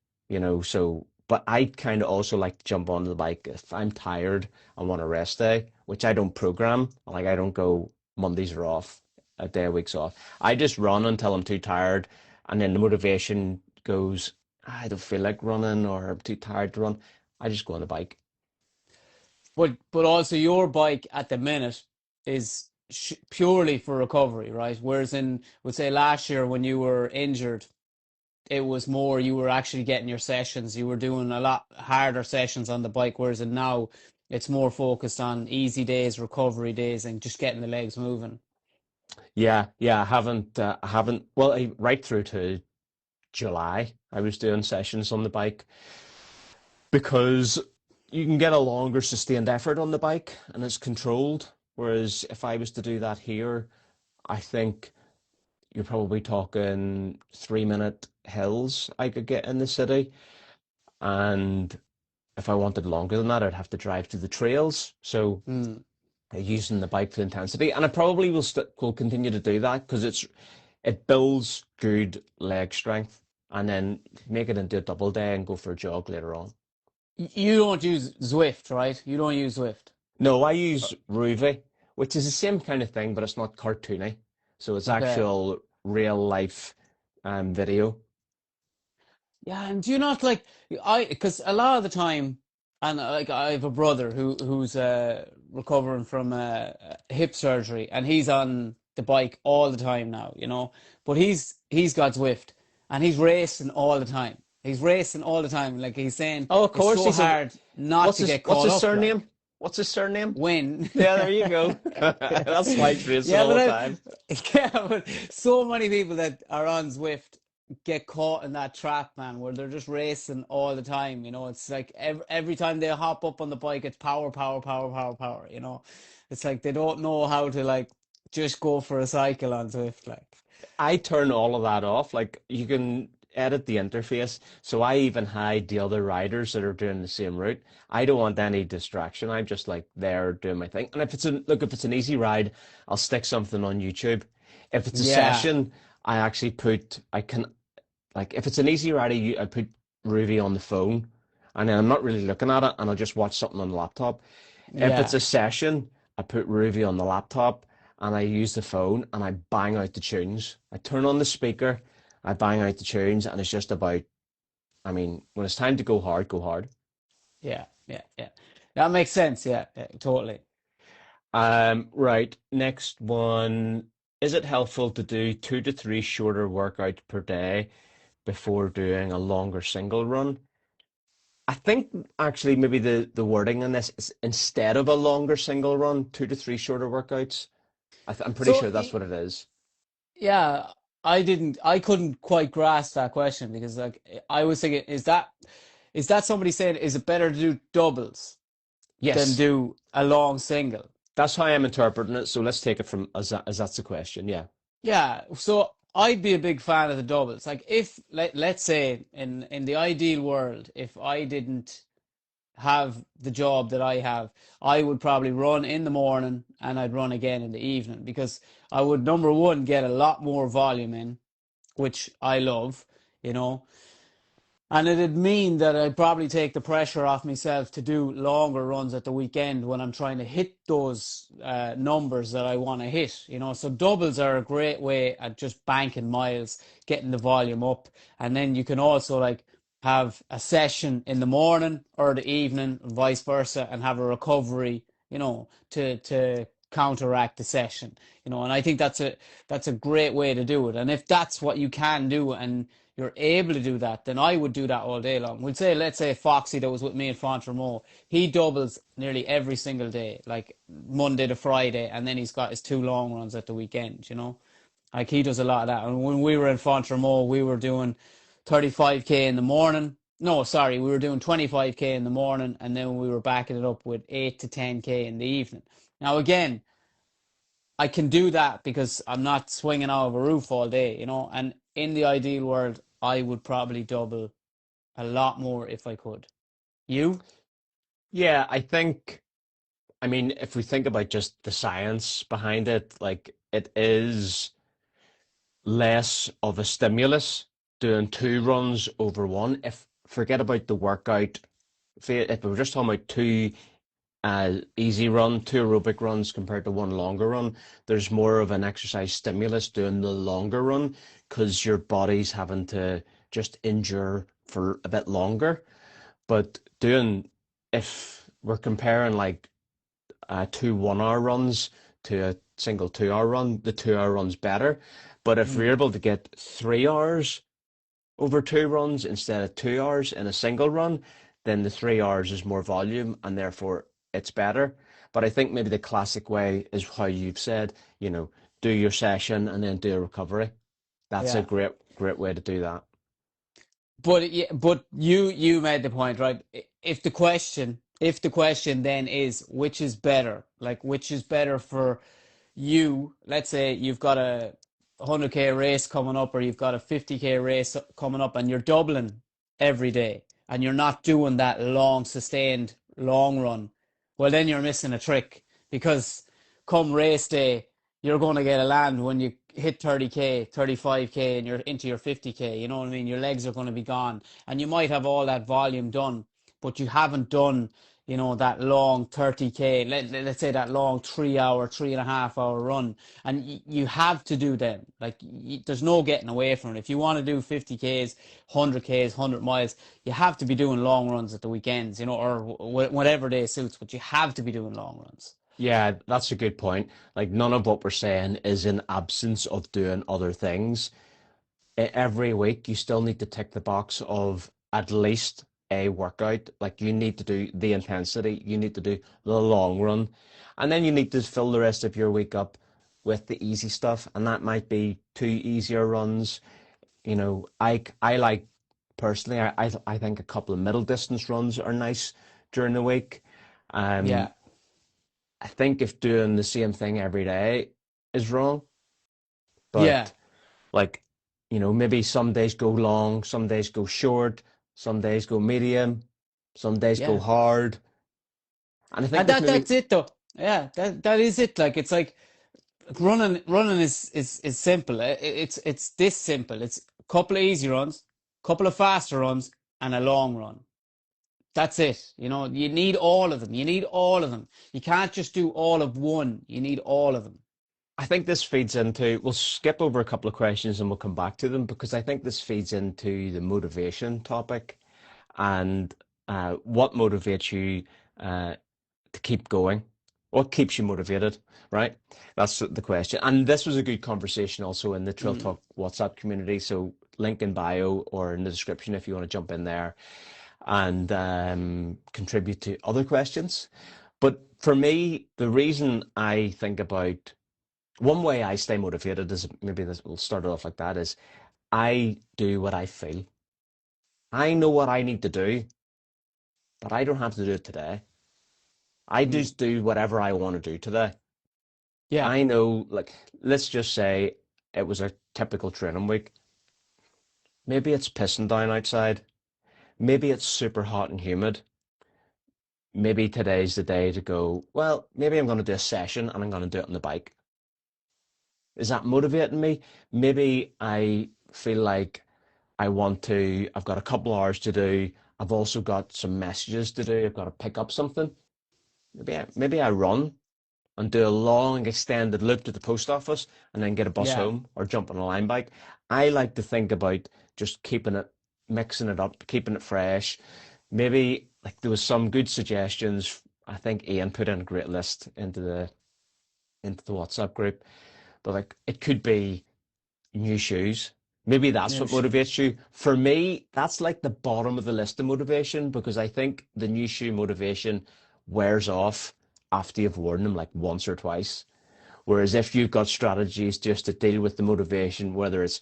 so but I kind of also like to jump onto the bike if I'm tired and want a rest day, which I don't program. Like I don't go Mondays are off, a day a week's off. I just run until I'm too tired, and then the motivation goes, I don't feel like running or I'm too tired to run. I just go on the bike. But also your bike at the minute is purely for recovery, right? Whereas in, would say last year when you were injured, it was more you were actually getting your sessions. You were doing a lot harder sessions on the bike, whereas in now it's more focused on easy days, recovery days, and just getting the legs moving. Yeah, I haven't, well, right through to July, I was doing sessions on the bike because you can get a longer sustained effort on the bike and it's controlled. Whereas if I was to do that here, I think you're probably talking 3-minute hills I could get in the city. And if I wanted longer than that, I'd have to drive to the trails. So Mm. using the bike for intensity, and I probably will continue to do that because it builds good leg strength, and then make it into a double day and go for a jog later on. You don't use Zwift, right? You don't use Zwift. No, I use Ruby, which is the same kind of thing, but it's not cartoony. So it's Okay. actual real life video. Yeah, and do you not like because a lot of the time, and like I have a brother who's recovering from hip surgery, and he's on the bike all the time now, But he's got Zwift, and he's racing all the time. He's racing all the time. Like he's saying, Oh, of it's course, so hard not to get what's caught his up, surname? like What's his surname? win. Yeah, there you go. That's why he's racing Yeah, all but the time. yeah, but so many people that are on Zwift get caught in that trap, man, where they're just racing all the time. It's like every time they hop up on the bike, it's power, power, power, power, power. It's like they don't know how to like just go for a cycle on Zwift, like. I turn all of that off. Like you can edit the interface, so I even hide the other riders that are doing the same route. I don't want any distraction. I'm just like there doing my thing. And if it's an easy ride, I'll stick something on YouTube. If it's a Yeah, session, I can like if it's an easy ride, I put Ruby on the phone, and then I'm not really looking at it, and I'll just watch something on the laptop. If yeah, it's a session, put Ruby on the laptop and I use the phone and I bang out the tunes. I turn on the speaker, I bang out the tunes, and it's just about, I mean, when it's time to go hard, go hard. Yeah, yeah, yeah. That makes sense. Yeah, yeah, totally. Right, next one. Is it helpful to do 2 to 3 shorter workouts per day before doing a longer single run? I think actually maybe the wording on this is instead of a longer single run, 2 to 3 shorter workouts. I'm pretty So, sure that's what it is. yeah, I couldn't quite grasp that question because like I was thinking, is that somebody saying, is it better to do doubles than Yes, do a long single? that's how I'm interpreting it. So let's take it from as that's the question. Yeah. Yeah, so I'd be a big fan of the doubles. Like if let's say in the ideal world, if I didn't have the job that I have, I would probably run in the morning and I'd run again in the evening because I would number one get a lot more volume in, which I love, you know. And it'd mean that I'd probably take the pressure off myself to do longer runs at the weekend when I'm trying to hit those numbers that I want to hit, you know. So doubles are a great way at just banking miles, getting the volume up. And then you can also like have a session in the morning or the evening, vice versa, and have a recovery, you know, to counteract the session, you know. And I think that's a great way to do it. And if that's what you can do and you're able to do that, then I would do that all day long. We'd say, let's say Foxy that was with me in Fontremo, he doubles nearly every single day, like Monday to Friday, and then he's got his 2 long runs at the weekend, you know? Like he does a lot of that. And when we were in Fontremo, we were doing 35K in the morning. No, sorry, we were doing 25K in the morning, and then we were backing it up with 8 to 10K in the evening. Now, again, I can do that because I'm not swinging out of a roof all day, you know. And in the ideal world, I would probably double a lot more if I could. You? Yeah, I think, I mean, if we think about just the science behind it, like it is less of a stimulus doing 2 runs over one. If forget about the workout, if we were just talking about two aerobic runs compared to one longer run, there's more of an exercise stimulus doing the longer run because your body's having to just endure for a bit longer. But if we're comparing like 2 1 hour runs to a single 2 hour run, the 2 hour run's better. But if we're Mm, able to get 3 hours over 2 runs instead of 2 hours in a single run, then the 3 hours is more volume and therefore it's better. But I think maybe the classic way is how you've said, do your session and then do a recovery. That's a yeah. great way to do that. But yeah, but you made the point, right? If the question then is which is better, like which is better for you, let's say you've got a 100K race coming up or you've got a 50K race coming up and you're doubling every day and you're not doing that long sustained long run, well then you're missing a trick because come race day you're going to get a land when you hit 30K, 35K and you're into your 50K, you know what I mean? Your legs are going to be gone and you might have all that volume done, but you haven't done, you know, that long 30K, let's say that long 3 hour, 3.5 hour run. And you have to do them. Like, there's no getting away from it. If you want to do 50Ks, 100Ks, 100 miles, you have to be doing long runs at the weekends, you know, or whatever day suits, but you have to be doing long runs. Yeah, that's a good point. Like none of what we're saying is in absence of doing other things. Every week you still need to tick the box of at least a workout. Like you need to do the intensity, you need to do the long run, and then you need to fill the rest of your week up with the easy stuff. And that might be 2 easier runs. I like personally, I think a couple of middle distance runs are nice during the week. Um, Yeah. I think if doing the same thing every day is wrong, Yeah. but like, maybe some days go long, some days go short, some days go medium, some days go Yeah. hard. And I think And there's maybe, that's it though. Yeah, that is it. Like it's like running is simple. It's this simple. It's a couple of easy runs, couple of faster runs, and a long run. That's it. You know, you need all of them. You need all of them. You can't just do all of one. You need all of them. I think this feeds into, we'll skip over a couple of questions and we'll come back to them because I think this feeds into the motivation topic and what motivates you uh, to keep going. What keeps you motivated, right? That's the question. And this was a good conversation also in the Trill Mm. Talk WhatsApp community. So link in bio or in the description if you want to jump in there and contribute to other questions. But for me, the reason I think about one way I stay motivated is maybe this will start it off like that is I do what I feel. I know what I need to do, but I don't have to do it today. I Mm. just do whatever I want to do today. Yeah. I know, like, let's just say it was a typical training week. Maybe it's pissing down outside. Maybe it's super hot and humid. Maybe today's the day to go, well, maybe I'm going to do a session and I'm going to do it on the bike. Is that motivating me? Maybe I feel like I've got a couple hours to do. I've also got some messages to do. I've got to pick up something. Maybe I run and do a long extended loop to the post office and then get a bus Yeah. home or jump on a line bike. I like to think about just keeping it, mixing it up, keeping it fresh. Maybe like there was some good suggestions. I think Ian put in a great list into the WhatsApp group. But like it could be new shoes. Maybe that's New what shoes. motivates you. For me, that's like the bottom of the list of motivation because I think the new shoe motivation wears off after you've worn them like once or twice. Whereas if you've got strategies just to deal with the motivation, whether it's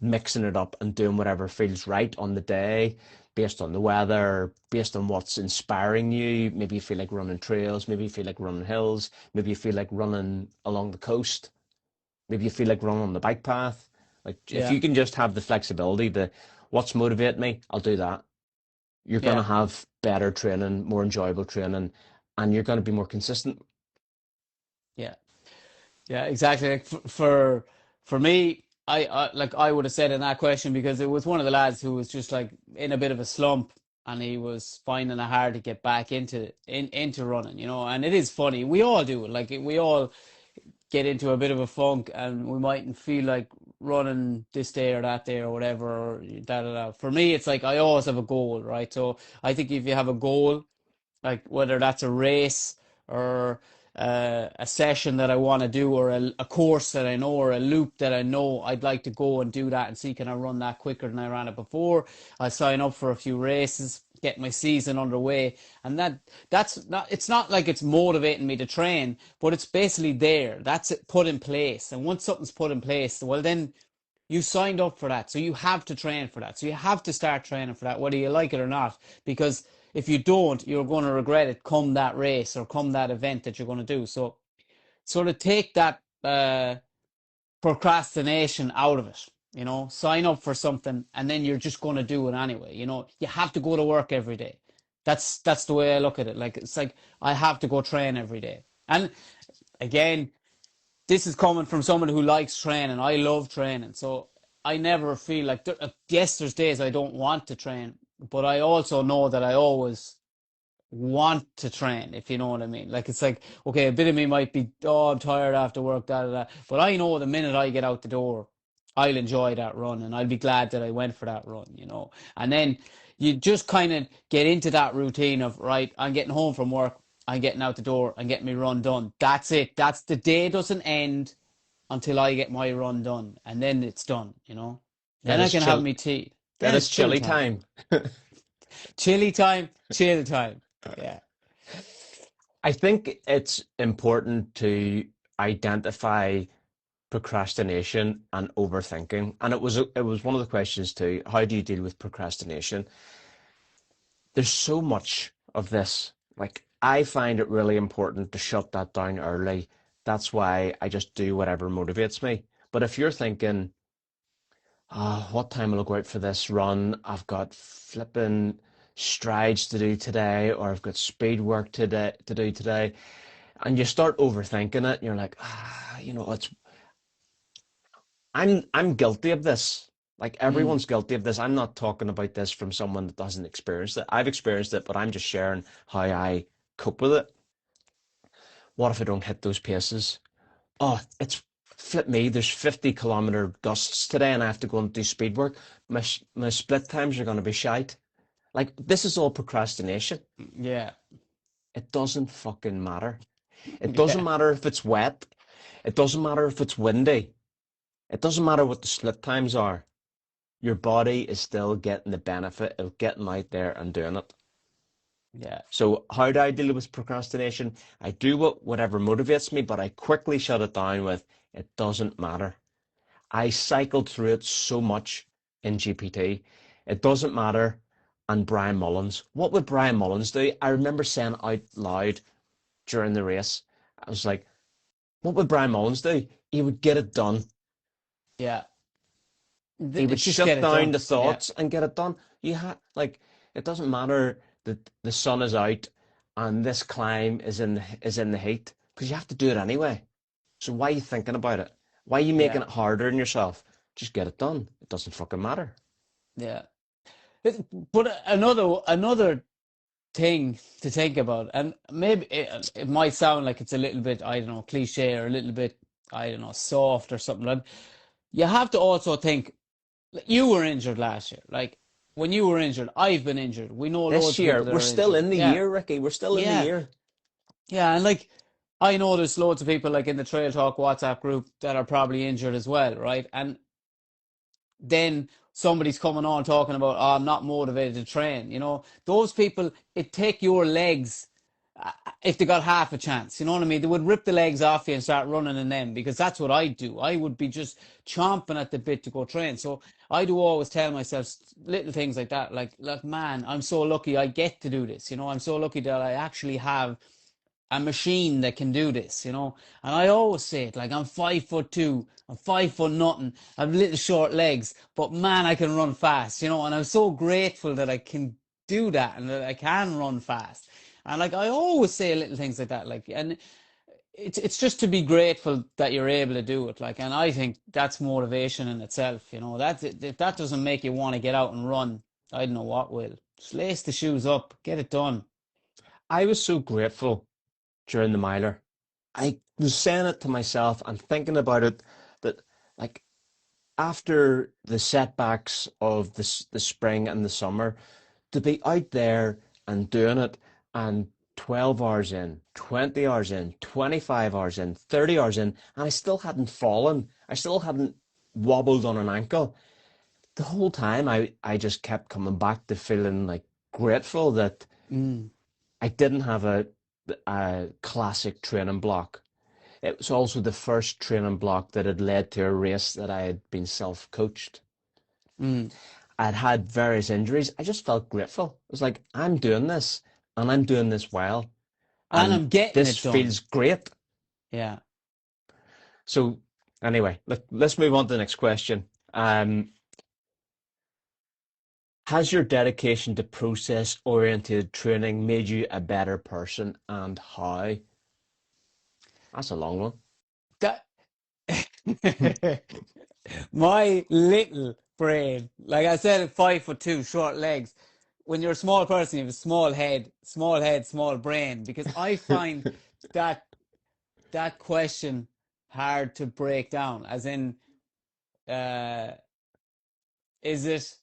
mixing it up and doing whatever feels right on the day, based on the weather, based on what's inspiring you, maybe you feel like running trails, maybe you feel like running hills, maybe you feel like running along the coast, maybe you feel like running on the bike path. Like if Yeah. you can just have the flexibility to what's motivate me, I'll do that. You're gonna Yeah. have better training, more enjoyable training, and you're gonna be more consistent. Yeah. Yeah, exactly. Like for me, I would have said in that question because it was one of the lads who was just like in a bit of a slump and he was finding it hard to get back into running, you know. And it is funny, we all do it. Like we all get into a bit of a funk and we mightn't feel like running this day or that day or whatever or da da da. For me, it's like I always have a goal, right? So I think if you have a goal like whether that's a race or a session that I want to do or a course that I know or a loop that I know I'd like to go and do that and see can I run that quicker than I ran it before. I sign up for a few races, get my season underway, and that's not it's not like it's motivating me to train, but it's basically there. That's it put in place. And once something's put in place, well then you signed up for that, so you have to train for that. So you have to start training for that, whether you like it or not. Because if you don't, you're going to regret it come that race or come that event that you're going to do. So sort of take that procrastination out of it. You know, sign up for something and then you're just going to do it anyway. You know, you have to go to work every day. That's the way I look at it. Like it's like I have to go train every day. And again, this is coming from someone who likes training. I love training, so I never feel like yes, there's days I don't want to train, but I also know that I always want to train, if you know what I mean. Like it's like, okay, a bit of me might be, oh, I'm tired after work, da da da. But I know the minute I get out the door, I'll enjoy that run and I'll be glad that I went for that run, you know. And then you just kind of get into that routine of, right, I'm getting home from work, I'm getting out the door, I'm getting my run done. That's it. That's the day doesn't end until I get my run done. And then it's done, you know. Then Then I it's can have chill. me tea. Then Then it's it's chill chilly time. time. Chilly time, chill time. Yeah. I think it's important to identify procrastination and overthinking. And it was one of the questions too. How do you deal with procrastination? There's so much of this. Like I find it really important to shut that down early. That's why I just do whatever motivates me. But if you're thinking, what time will I go out for this run? I've got flipping strides to do today, or I've got speed work to do today, and you start overthinking it, and you're like, it's I'm guilty of this. Like Mm, everyone's guilty of this. I'm not talking about this from someone that doesn't experience it. I've experienced it, but I'm just sharing how I cope with it. What if I don't hit those paces? Oh, it's flip me. There's 50-kilometer gusts today, and I have to go and do speed work. My split times are going to be shite. Like this is all procrastination. yeah, It doesn't fucking matter. It doesn't yeah, matter if it's wet. It doesn't matter if it's windy. It doesn't matter what the split times are. Your body is still getting the benefit of getting out there and doing it. yeah, So how do I deal with procrastination? I do whatever motivates me, but I quickly shut it down with it doesn't matter. I cycled through it so much in GPT. It doesn't matter. And Brian Mullins, what would Brian Mullins do? I remember saying out loud during the race, I was like, what would Brian Mullins do? He would get it done. yeah. He would It's just get shut it down done. the Yeah, thoughts and get it done. Like it doesn't matter that the sun is out and this climb is in the heat because you have to do it anyway. So why are you thinking about it? Why are you yeah, making it harder on yourself? Just get it done. It doesn't fucking matter. yeah. But another thing to think about, and maybe it might sound like it's a little bit, I don't know, cliche or a little bit, I don't know, soft or something like. You have to also think, you were injured last year. Like when you were injured, I've been injured. We know This loads of year, people that we're are still injured. in the Yeah, year, Ricky. We're still in the yeah, year. yeah. And like I know there's loads of people like in the Trail Talk WhatsApp group that are probably injured as well, right? And then somebody's coming on talking about, oh, I'm not motivated to train. You know, those people, it take your legs if they got half a chance. You know what I mean? They would rip the legs off you and start running in them because that's what I do. I would be just chomping at the bit to go train. So I do always tell myself little things like that, like man, I'm so lucky I get to do this. You know, I'm so lucky that I actually have a machine that can do this, you know. And I always say it like I'm 5'2", I'm 5 foot nothing, I have little short legs, but man, I can run fast, you know. And I'm so grateful that I can do that and that I can run fast. And like I always say little things like that, like, and it's just to be grateful that you're able to do it, like. And I think that's motivation in itself, you know. That's if that doesn't make you want to get out and run, I don't know what will. Just lace the shoes up, get it done. I was so grateful during the miler. I was saying it to myself and thinking about it that like after the setbacks of the spring and the summer, to be out there and doing it and 12 hours in, 20 hours in, 25 hours in, 30 hours in, and I still hadn't fallen. I still hadn't wobbled on an ankle. The whole time I just kept coming back to feeling like grateful that Mm, I didn't have a classic training block. It was also the first training block that had led to a race that I had been self-coached. mm. I'd had various injuries. I just felt grateful. It was like, I'm doing this and I'm doing this well. And And I'm getting this it done. feels great. Yeah. So anyway, let's move on to the next question. Has your dedication to process-oriented training made you a better person and how? That's a long one. That my little brain, like I said, 5'2", short legs. When you're a small person, you have a small head, small brain. Because I find that that question hard to break down. As in, uh, is it?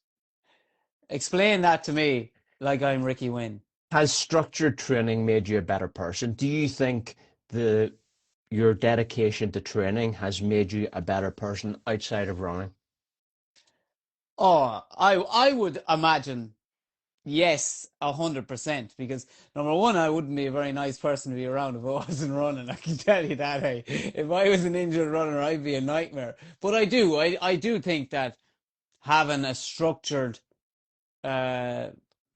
Explain that to me, like I'm Ricky Wynn. Has structured training made you a better person? Do you think the your dedication to training has made you a better person outside of running? Oh, I would imagine. Yes, 100%. Because number one, I wouldn't be a very nice person to be around if I wasn't running. I can tell you that. Hey, if I was an injured runner, I'd be a nightmare. But I do think that having a structured uh,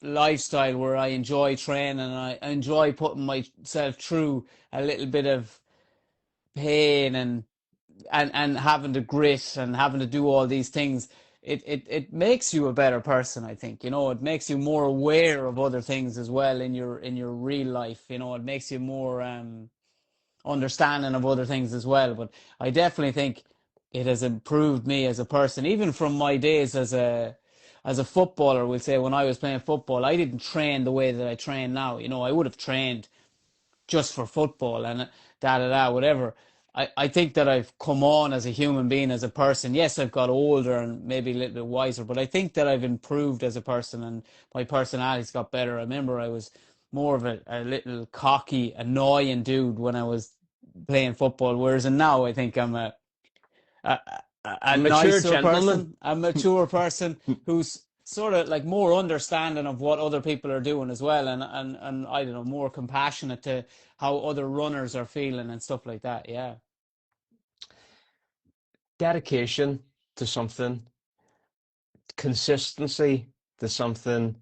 lifestyle where I enjoy training and I enjoy putting myself through a little bit of pain and having the grit and having to do all these things, it makes you a better person, I think. You know, it makes you more aware of other things as well in your real life. You know, it makes you more understanding of other things as well. But I definitely think it has improved me as a person, even from my days as a footballer. We'll say when I was playing football, I didn't train the way that I train now. You know, I would have trained just for football and whatever. I think that I've come on as a human being, as a person. Yes, I've got older and maybe a little bit wiser, but I think that I've improved as a person and my personality's got better. I remember I was more of a little cocky, annoying dude when I was playing football, whereas now I think I'm a, A a mature nicer gentleman. person, a mature person who's sort of like more understanding of what other people are doing as well, and I don't know, more compassionate to how other runners are feeling and stuff like that. Yeah. Dedication to something, consistency to something,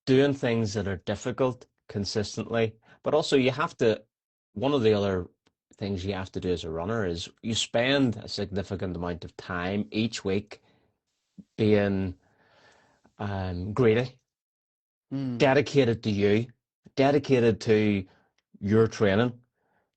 doing things that are difficult consistently. But also, you have to, one of the other things you have to do as a runner is you spend a significant amount of time each week being greedy, Mm, dedicated to you, dedicated to your training.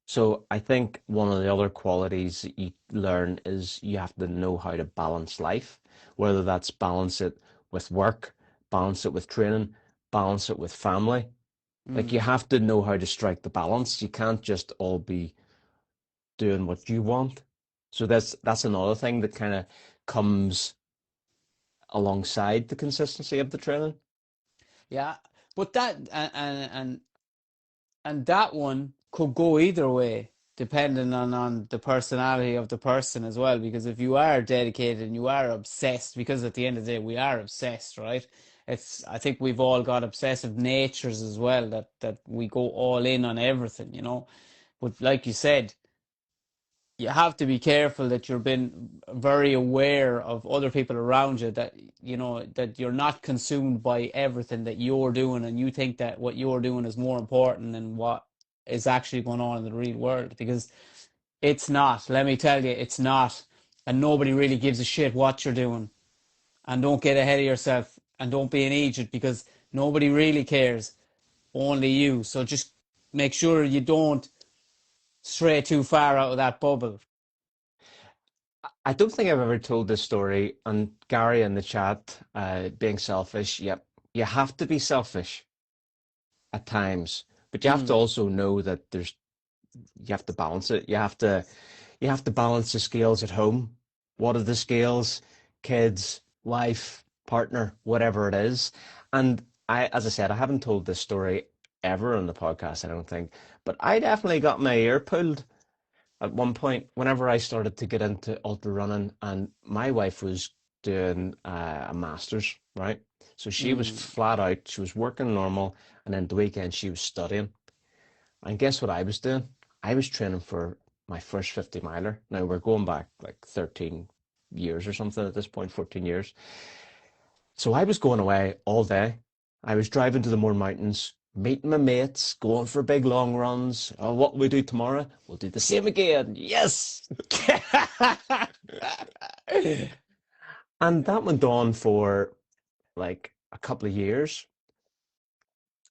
So I think one of the other qualities that you learn is you have to know how to balance life, whether that's balance it with work, balance it with training, balance it with family. Like you mm. have to know how to strike the balance. You can't just all be doing what you want. So that's another thing that kind of comes alongside the consistency of the training. Yeah, but that and that one could go either way, depending on the personality of the person as well. Because if you are dedicated and you are obsessed, because at the end of the day, we are obsessed, right? I think we've all got obsessive natures as well, that we go all in on everything, you know. But like you said, you have to be careful that you're being very aware of other people around you, that you know that you're not consumed by everything that you're doing and you think that what you're doing is more important than what is actually going on in the real world, because it's not. Let me tell you, it's not. And nobody really gives a shit what you're doing. And don't get ahead of yourself and don't be an idiot, because nobody really cares, only you. So just make sure you don't stray too far out of that bubble. I don't think I've ever told this story, and Gary in the chat, being selfish. Yep, you have to be selfish at times, but you have to Mm, also know that you have to balance it. You have to balance the scales at home. What are the scales? Kids, wife, partner, whatever it is. And as I said, I haven't told this story ever on the podcast, I don't think, but I definitely got my ear pulled at one point whenever I started to get into ultra running, and my wife was doing a master's, right? So she was mm. flat out, she was working normal, and then the weekend she was studying. And guess what I was doing? I was training for my first 50 miler. Now we're going back like 13 years or something at this point, 14 years. So I was going away all day. I was driving to the Moor Mountains, meeting my mates, going for big long runs. Oh, what will we do tomorrow? We'll do the same again. Yes. And that went on for like a couple of years.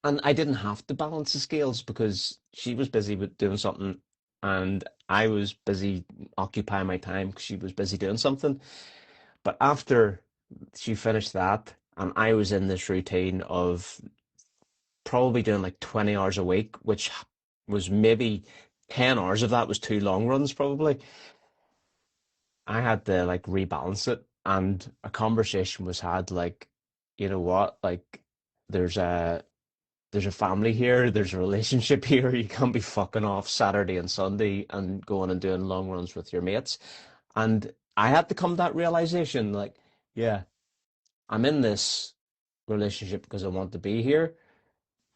And I didn't have to balance the scales because she was busy with doing something and I was busy occupying my time because she was busy doing something. But after she finished that, and I was in this routine of probably doing like 20 hours a week, which was maybe 10 hours of that was two long runs, probably. I had to like rebalance it. And a conversation was had like, you know what? Like, there's a there's a family here, there's a relationship here. You can't be fucking off Saturday and Sunday and going and doing long runs with your mates. And I had to come to that realization, like, yeah, I'm in this relationship because I want to be here,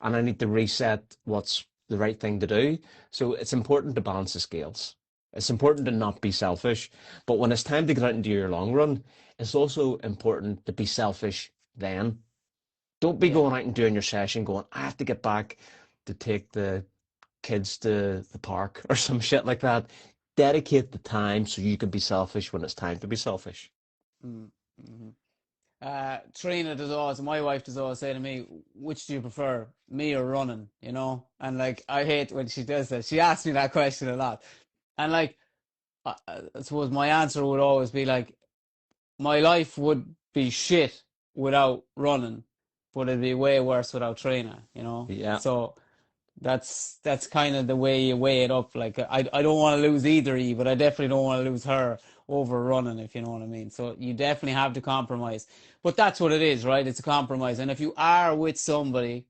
and I need to reset what's the right thing to do. So it's important to balance the scales. It's important to not be selfish, but when it's time to get out and do your long run, it's also important to be selfish then. Don't be Yeah. going out and doing your session going, I have to get back to take the kids to the park or some shit like that. Dedicate the time so you can be selfish when it's time to be selfish. Mm, mhm. Trina does always, my wife does always say to me, which do you prefer, me or running? You know? And like, I hate when she does that. She asks me that question a lot. And like, I suppose my answer would always be like, my life would be shit without running, but it'd be way worse without training, you know? Yeah, So that's kind of the way you weigh it up. Like I don't want to lose either Eve, but I definitely don't want to lose her over running, if you know what I mean. So you definitely have to compromise. But that's what it is, right? It's a compromise. And if you are with somebody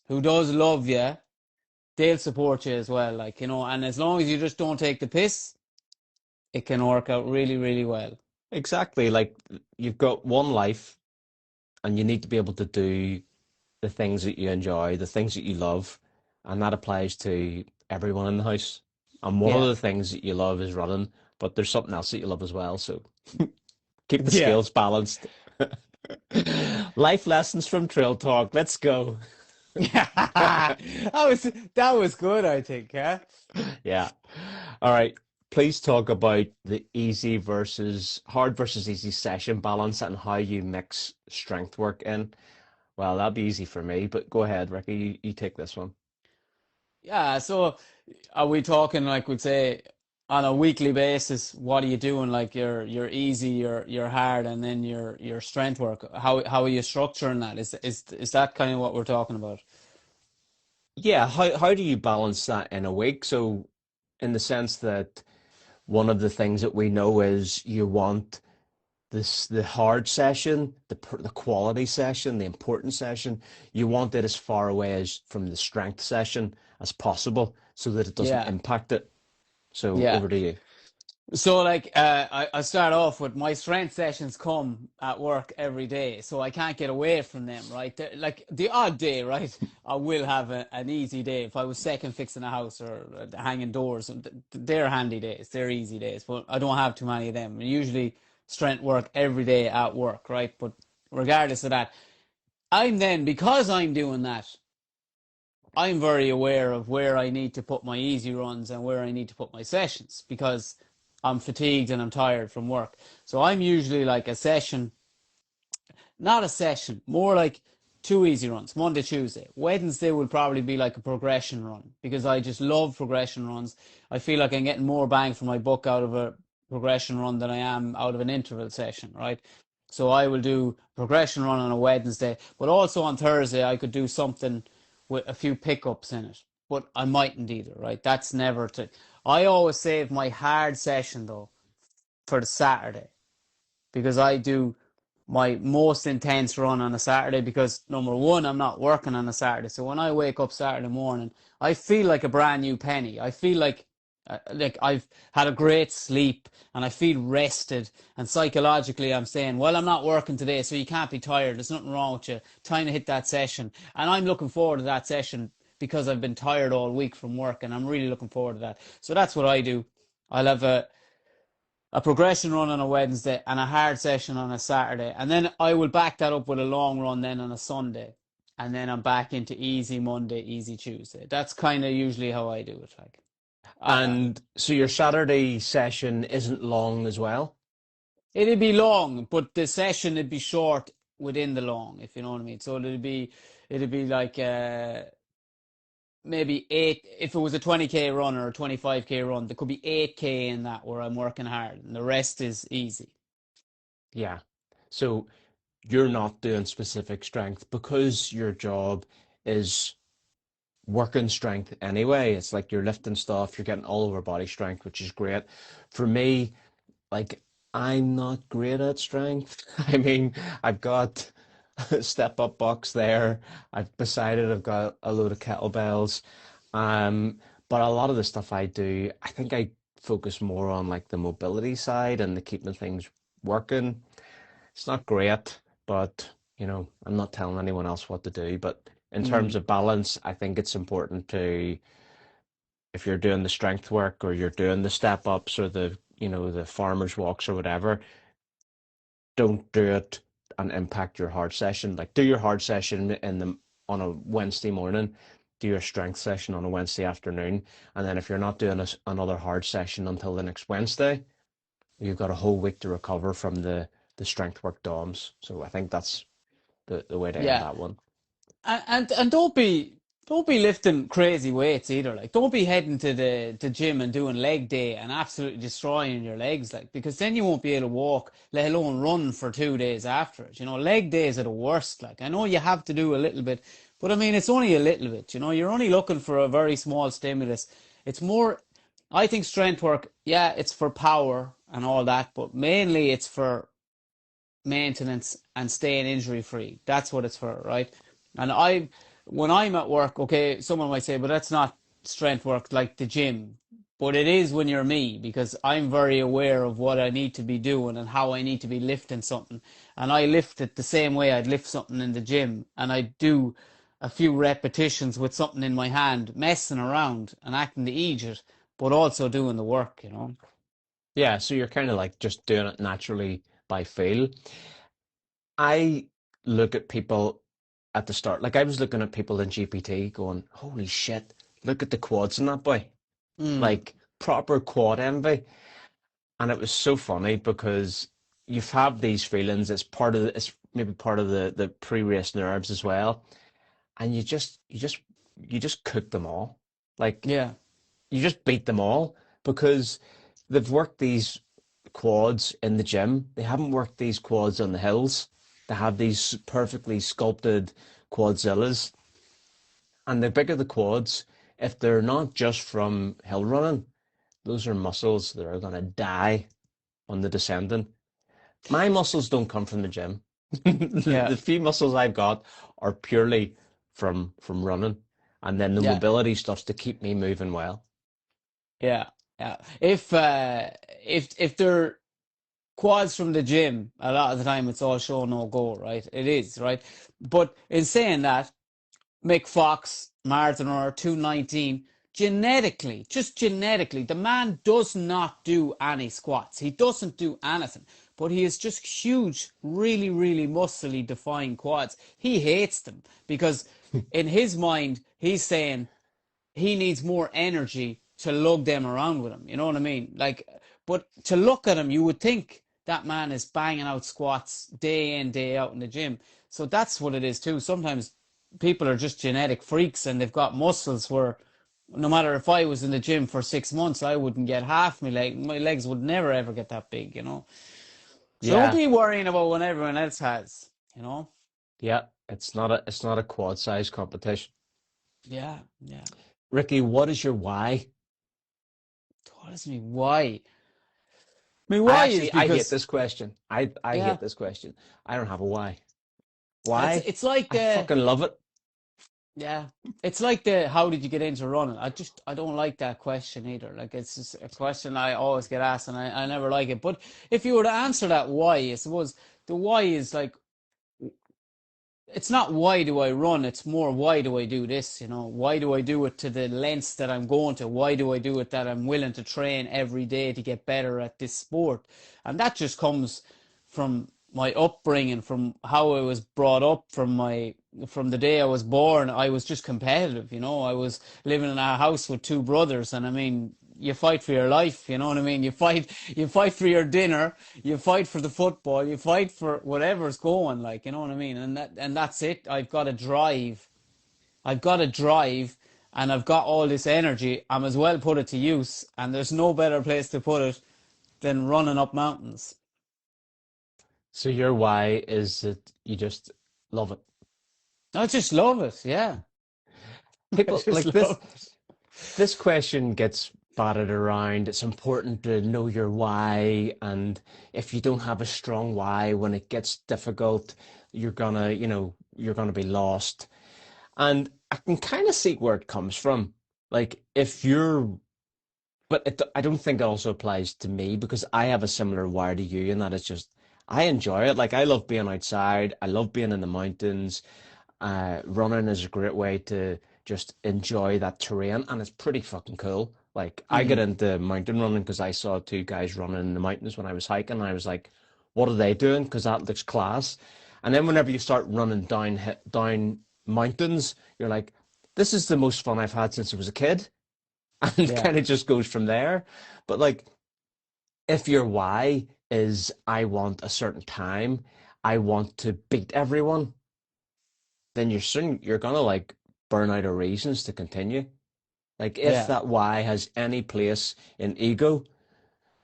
who does love you, they'll support you as well. Like, you know, and as long as you just don't take the piss, it can work out really, really well. exactly. Like you've got one life and you need to be able to do the things that you enjoy, the things that you love, and that applies to everyone in the house. And one of Yeah. the things that you love is running, but there's something else that you love as well. So keep the Yeah. scales balanced. Life lessons from Trail Talk. Let's go. Yeah. That was good, I think, huh? Yeah. All right. Please talk about the easy versus hard versus easy session balance and how you mix strength work in. Well, that'd be easy for me, but go ahead, Ricky. You take this one. Yeah, so are we talking like we'd say on a weekly basis, what are you doing? Like your easy, your hard, and then your strength work. How are you structuring that? Is that kind of what we're talking about? Yeah, how do you balance that in a week? So, in the sense that one of the things that we know is you want the hard session, the quality session, the important session, you want it as far away as from the strength session as possible so that it doesn't Yeah. impact it. So Yeah. over to you. So like I start off with my strength sessions come at work every day, so I can't get away from them, right? Like the odd day, right? I will have an easy day if I was second fixing a house or hanging doors. They're handy days, they're easy days, but I don't have too many of them. Usually strength work every day at work, right? But regardless of that, I'm then because I'm doing that. I'm very aware of where I need to put my easy runs and where I need to put my sessions because I'm fatigued and I'm tired from work. So I'm usually like a session, not a session, more like two easy runs, Monday, Tuesday. Wednesday will probably be like a progression run because I just love progression runs. I feel like I'm getting more bang for my buck out of a progression run than I am out of an interval session, right? So I will do progression run on a Wednesday, but also on Thursday I could do something with a few pickups in it. But I mightn't either, right? That's never to. I always save my hard session though for the Saturday because I do my most intense run on a Saturday because number one, I'm not working on a Saturday. So when I wake up Saturday morning, I feel like a brand new penny. I feel like I've had a great sleep and I feel rested. And psychologically, I'm saying, well, I'm not working today, so you can't be tired. There's nothing wrong with you. Time to hit that session. And I'm looking forward to that session because I've been tired all week from work and I'm really looking forward to that. So that's what I do. I'll have a progression run on a Wednesday and a hard session on a Saturday. And then I will back that up with a long run then on a Sunday. And then I'm back into easy Monday, easy Tuesday. That's kind of usually how I do it. Like, And so your Saturday session isn't long as well? it'd be long, but the session would be short within the long, if you know what I mean. So it'd be like maybe eight. If it was a 20K run or a 25K run, there could be 8K in that where I'm working hard, and the rest is easy. Yeah. So you're not doing specific strength because your job is working strength anyway. It's like you're lifting stuff, you're getting all over body strength, which is great. For me, like I'm not great at strength. I mean, I've got a step up box there. I've decided I've got a load of kettlebells. Um, but a lot of the stuff I do, I think I focus more on like the mobility side and the keeping things working. It's not great, but I'm not telling anyone else what to do. But in terms Mm. of balance, I think it's important to, if you're doing the strength work or you're doing the step ups or the farmer's walks or whatever, don't do it and impact your hard session. Like do your hard session on a Wednesday morning, do your strength session on a Wednesday afternoon, and then if you're not doing another hard session until the next Wednesday, you've got a whole week to recover from the strength work DOMs. So I think that's the way to end Yeah. that one. And don't be. don't be lifting crazy weights either. Like, don't be heading to the gym and doing leg day and absolutely destroying your legs, like, because then you won't be able to walk, let alone run for 2 days after it. Leg days are the worst. Like, I know you have to do a little bit, but I mean, it's only a little bit. You're only looking for a very small stimulus. It's more, I think strength work, yeah, it's for power and all that, but mainly it's for maintenance and staying injury free. That's what it's for, right? And when I'm at work, okay, someone might say, but that's not strength work like the gym. But it is when you're me because I'm very aware of what I need to be doing and how I need to be lifting something. And I lift it the same way I'd lift something in the gym. And I do a few repetitions with something in my hand, messing around and acting the idiot, but also doing the work. Yeah, so you're kind of like just doing it naturally by feel. I look at people at the start, like I was looking at people in GPT going, holy shit, look at the quads in that boy. Mm, Like proper quad envy. And it was so funny because you've had these feelings, it's maybe part of the pre-race nerves as well. And you just cook them all. Like yeah, you just beat them all because they've worked these quads in the gym. They haven't worked these quads on the hills. They have these perfectly sculpted quadzillas. And the bigger the quads, if they're not just from hill running, those are muscles that are going to die on the descending. My muscles don't come from the gym. yeah, The few muscles I've got are purely from running. And then the yeah. mobility stuff's to keep me moving well. Yeah, yeah. If they're quads from the gym, a lot of the time it's all show no go, right? It is, right? But in saying that, Mick Fox, marathoner, 219, just genetically, the man does not do any squats. He doesn't do anything. But he is just huge, really, really muscly defined quads. He hates them because in his mind, he's saying he needs more energy to lug them around with him. You know what I mean? Like, but to look at him, you would think that man is banging out squats day in, day out in the gym. So that's what it is too. Sometimes people are just genetic freaks and they've got muscles where no matter if I was in the gym for 6 months, I wouldn't get half my leg. My legs would never ever get that big. So don't Yeah, be worrying about what everyone else has. yeah. It's not a quad size competition. Yeah, yeah. Ricky, what is your why? What is me? Why? My I why is actually I hate because this question. I hate yeah. this question. I don't have a why. It's Why? it's like I fucking love it. yeah, it's like the how did you get into running? I don't like that question either. Like it's just a question I always get asked and I never like it. But if you were to answer that why, I suppose the why is like it's not why do I run, it's more why do I do this? Why do I do it to the lengths that I'm going to? Why do I do it that I'm willing to train every day to get better at this sport? And that just comes from my upbringing, from how I was brought up, from the day I was born. I was just competitive. I was living in a house with two brothers, and I mean, you fight for your life. You know what I mean? You fight for your dinner, you fight for the football, you fight for whatever's going. Like, you know what I mean? And that's it. I've got to drive, and I've got all this energy. I'm as well put it to use, and there's no better place to put it than running up mountains. So your why is that you just love it. I just love it. Yeah, I People just like love it. this question gets batted around. It's important to know your why, and if you don't have a strong why, when it gets difficult, you're gonna be lost. And I can kind of see where it comes from. Like if you're But I don't think it also applies to me because I have a similar wire to you, and that is just I enjoy it. Like I love being outside. I love being in the mountains. Running is a great way to just enjoy that terrain, and it's pretty fucking cool. Like I get Mm, into mountain running because I saw two guys running in the mountains when I was hiking, and I was like, "What are they doing?" Because that looks class. And then whenever you start running down mountains, you're like, "This is the most fun I've had since I was a kid." And it yeah. kind of just goes from there. But like, if your why is I want a certain time, I want to beat everyone, then you're gonna like. burn out of reasons to continue. Like if Yeah. that why has any place in ego,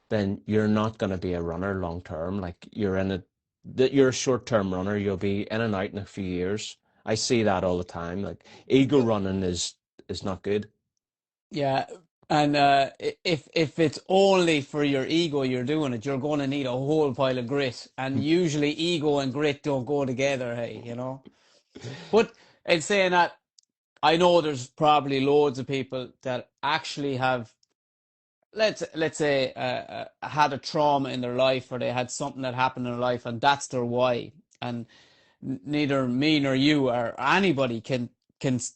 then you're not going to be a runner long term. Like you're a short term runner. You'll be in and out in a few years. I see that all the time. Like ego running is not good. Yeah, and if it's only for your ego you're doing it, you're going to need a whole pile of grit, and usually ego and grit don't go together. Hey, you know. But in saying that, I know there's probably loads of people that actually have, let's say, had a trauma in their life, or they had something that happened in their life, and that's their why. And neither me nor you or anybody can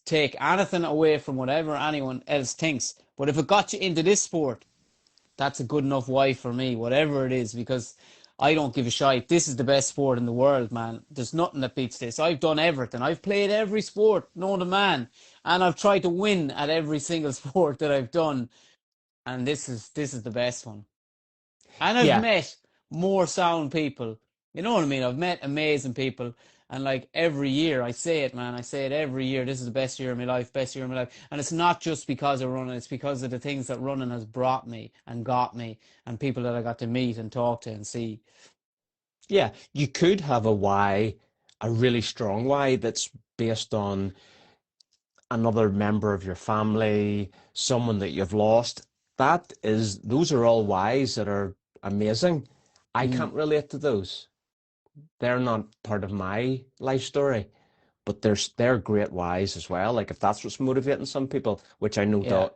take anything away from whatever anyone else thinks. But if it got you into this sport, that's a good enough why for me, whatever it is, because I don't give a shite. This is the best sport in the world, man. There's nothing that beats this. I've done everything. I've played every sport known to man, and I've tried to win at every single sport that I've done, and this is the best one. And I've Yeah, met more sound people. You know what I mean? I've met amazing people. And like every year, I say it, man. I say it every year. This is the best year of my life, best year of my life. And it's not just because of running, it's because of the things that running has brought me and got me and people that I got to meet and talk to and see. yeah. You could have a why, a really strong why that's based on another member of your family, someone that you've lost. Those are all whys that are amazing. I Mm, can't relate to those. They're not part of my life story, but they're great whys as well. Like if that's what's motivating some people, which I know, yeah,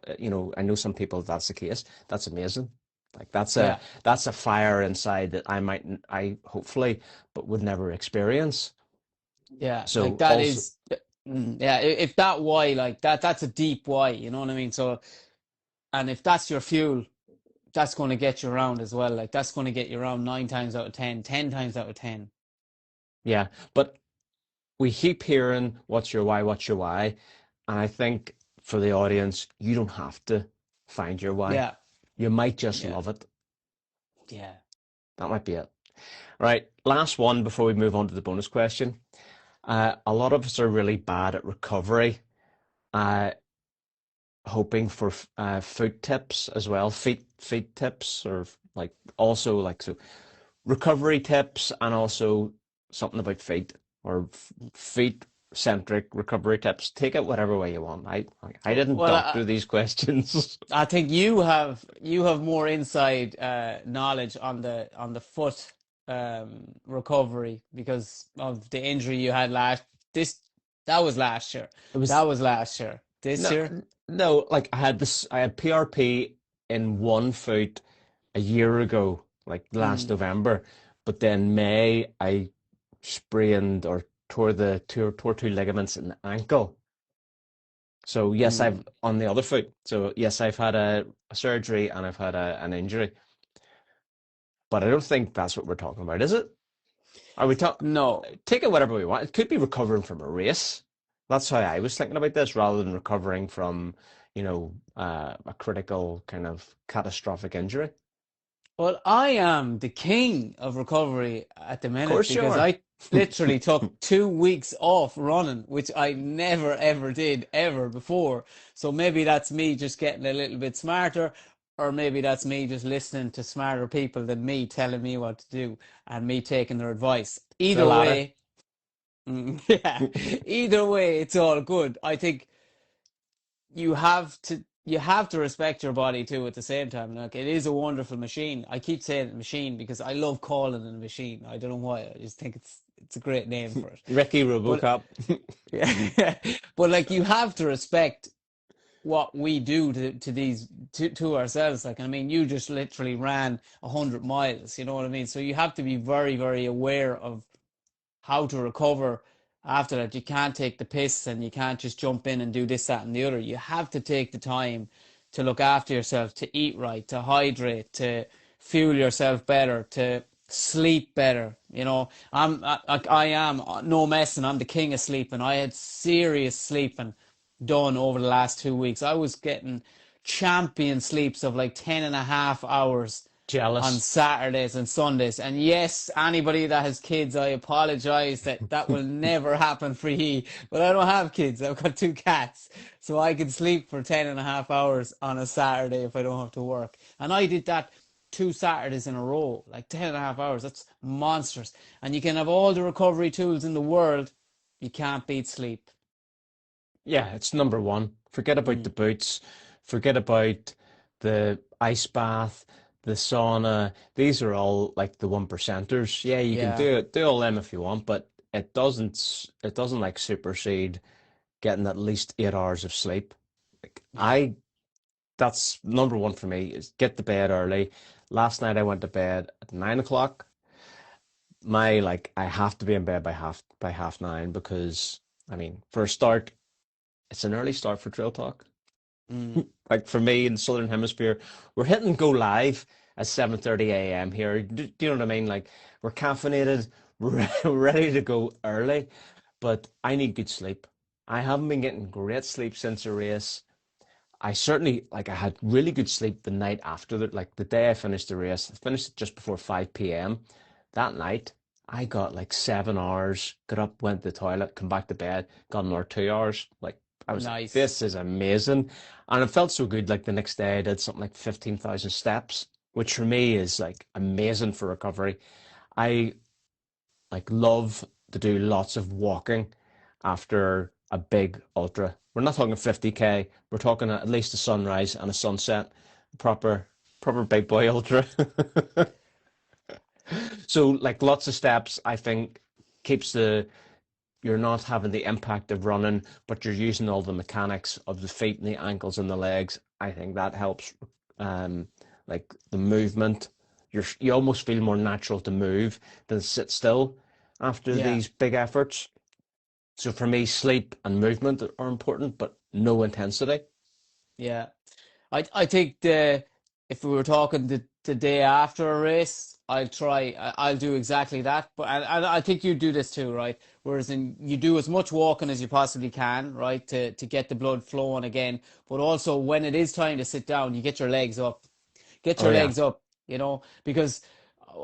I know some people that's the case. That's amazing. Like yeah, that's a fire inside that I hopefully, but would never experience. yeah. Like So that also, is, yeah. If that why, like that's a deep why. You know what I mean? So, and if that's your fuel, that's going to get you around as well. Like that's going to get you around 9 times out of 10, 10 times out of 10. yeah, but we keep hearing what's your why? And I think for the audience, you don't have to find your why. Yeah, You might just yeah, love it. yeah. That might be it. Right, last one before we move on to the bonus question. A lot of us are really bad at recovery, uh, hoping for foot tips as well, feet tips, or like also like so recovery tips, and also something about feet or feet centric recovery tips. Take it whatever way you want. I didn't Well, doctor these questions. I think you have more inside knowledge on the foot recovery because of the injury you had last this that was last year. It That was was last year. This no, year? no, like I had PRP in one foot a year ago, like last Mm, November, but then May I sprained or tore two ligaments in the ankle. So yes, I've mm. on the other foot. So yes, I've had a surgery and I've had an injury, but I don't think that's what we're talking about, is it? Are we talk No. take it whatever we want. It could be recovering from a race. That's how I was thinking about this, rather than recovering from, a critical kind of catastrophic injury. Of Well, I am the king of recovery at the minute course you because are. I literally took 2 weeks off running, which I never ever did ever before. So maybe that's me just getting a little bit smarter, or maybe that's me just listening to smarter people than me telling me what to do and me taking their advice. The Either latter. way, yeah, either way, it's all good. I think you have to respect your body too at the same time. Like it is a wonderful machine. I keep saying machine because I love calling it a machine. I don't know why. I just think it's a great name for it. Ricky But Robocop. yeah, but like you have to respect what we do to these to ourselves. Like I mean, you just literally ran 100 miles. You know what I mean? So you have to be very very aware of how to recover after that. You can't take the piss and you can't just jump in and do this, that, and the other. You have to take the time to look after yourself, to eat right, to hydrate, to fuel yourself better, to sleep better. I am no messing. I'm the king of sleeping. I had serious sleeping done over the last 2 weeks. I was getting champion sleeps of like 10 and a half hours on Jealous. Saturdays and Sundays. And yes, anybody that has kids, I apologize that that will never happen for you. But I don't have kids. I've got two cats. So I can sleep for 10.5 hours on a Saturday if I don't have to work. And I did that 2 Saturdays in a row, like 10.5 hours. That's monstrous. And you can have all the recovery tools in the world. You can't beat sleep. Yeah, it's number one. Forget about the Mm, boots. Forget about the ice bath, the sauna. These are all like the one percenters. Yeah, you can yeah, do all them if you want, but it doesn't like supersede getting at least 8 hours of sleep. Like yeah. I that's number one for me is get to bed early. Last night I went to bed at 9 o'clock. My like I have to be in bed by half nine because I mean, for a start, it's an early start for Trail Talk. Mm, Like for me in the Southern Hemisphere, we're hitting go live at 7:30 a.m. here. Do you know what I mean? Like we're caffeinated, we're ready to go early, but I need good sleep. I haven't been getting great sleep since the race. I certainly like I had really good sleep the night after like the day I finished the race. I finished it just before 5 p.m. That night, I got like 7 hours, got up, went to the toilet, come back to bed, got another 2 hours. Like I was like, nice. this is amazing. And it felt so good. Like the next day I did something like 15,000 steps, which for me is like amazing for recovery. I like love to do lots of walking after a big ultra. We're not talking 50K. We're talking at least a sunrise and a sunset. Proper, proper big boy ultra. So like lots of steps, I think keeps you're not having the impact of running, but you're using all the mechanics of the feet and the ankles and the legs. I think that helps. Um, like the movement, you almost feel more natural to move than sit still after Yeah, these big efforts. So for me, sleep and movement are important, but no intensity. yeah. I think the if we were talking the day after a race, I'll do exactly that. But and I think you do this too, right? Whereas you do as much walking as you possibly can, right, to get the blood flowing again. But also when it is time to sit down, you get your legs up. Get Oh your yeah. legs up, because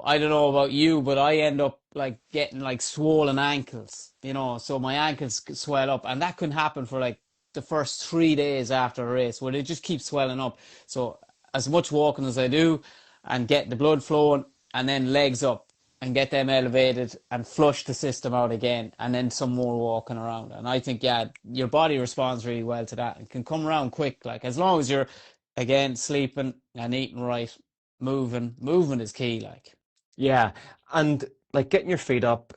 I don't know about you, but I end up like getting like swollen ankles, so my ankles swell up, and that can happen for like the first 3 days after a race where they just keep swelling up. So as much walking as I do and get the blood flowing and then legs up and get them elevated and flush the system out again and then some more walking around. And I think, yeah, your body responds really well to that. It can come around quick, like as long as you're again sleeping and eating right, movement is key, like. Yeah. And like getting your feet up,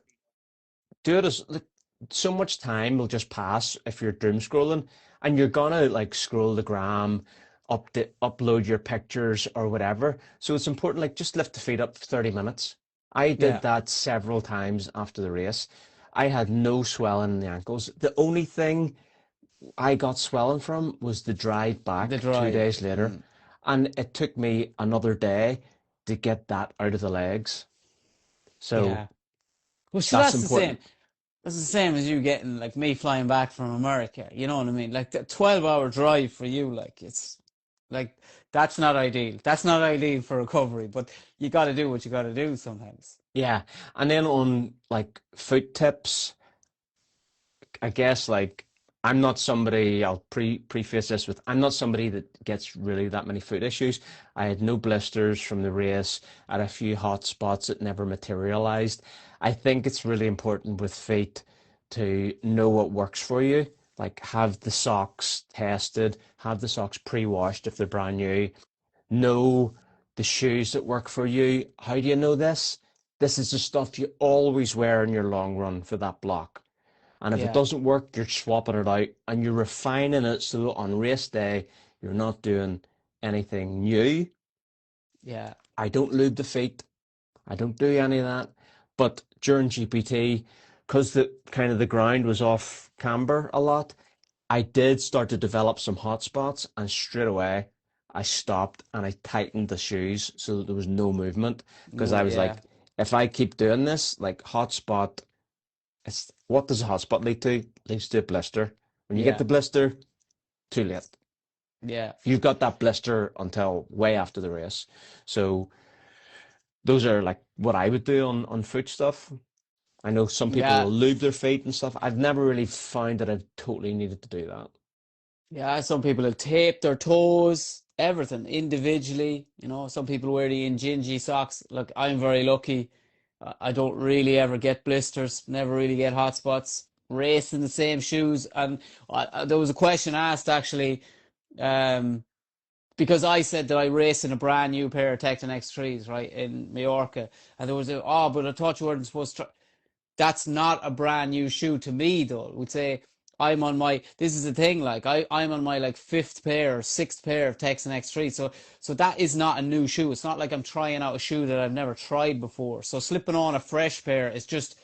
do it as like so much time will just pass if you're doom scrolling and you're gonna like scroll the gram, upload your pictures or whatever. So it's important, like just lift the feet up for 30 minutes. I did Yeah, that several times after the race. I had no swelling in the ankles. The only thing I got swelling from was the drive the back two drive. days later. And it took me another day to get that out of the legs. So Yeah. Well, sure, that's that's the same. important. That's the same as you getting like me flying back from America. You know what I mean? Like the 12-hour drive for you, like it's like that's not ideal. That's not ideal for recovery, but you got to do what you got to do sometimes. Yeah. And then on like food tips, I guess like I'm not somebody, I'll preface this with I'm not somebody that gets really that many foot issues. I had no blisters from the race. I had a few hot spots that never materialized. I think it's really important with feet to know what works for you. Like have the socks tested, have the socks pre-washed if they're brand new, know the shoes that work for you. How do you know this? This is the stuff you always wear in your long run for that block. And if it Yeah, doesn't work, you're swapping it out and you're refining it so on race day, you're not doing anything new. yeah, I don't lube the feet. I don't do any of that. But during GPT, because the kind of the ground was off camber a lot, I did start to develop some hot spots and straight away I stopped and I tightened the shoes so that there was no movement because I was yeah, like, if I keep doing this, like hotspot, it's what does a hotspot lead to? Leads to a blister. When you get yeah, the blister, too late. yeah, You've got that blister until way after the race. So Those are like what I would do on foot stuff. I know some people Yeah. will lube their feet and stuff. I've never really found that I've totally needed to do that. Yeah, some people have taped their toes, everything individually. You know, some people wear the Injinji socks. Look, I'm very lucky. I don't really ever get blisters, never really get hot spots. Race in the same shoes. And there was a question asked actually, um, because I said that I race in a brand new pair of Tecton X3s, right, in Mallorca. And there was but I thought you weren't supposed to. That's not a brand new shoe to me though. Would say this is the thing, like I'm on my like fifth pair or sixth pair of Texan X3. So that is not a new shoe. It's not like I'm trying out a shoe that I've never tried before. So slipping on a fresh pair is just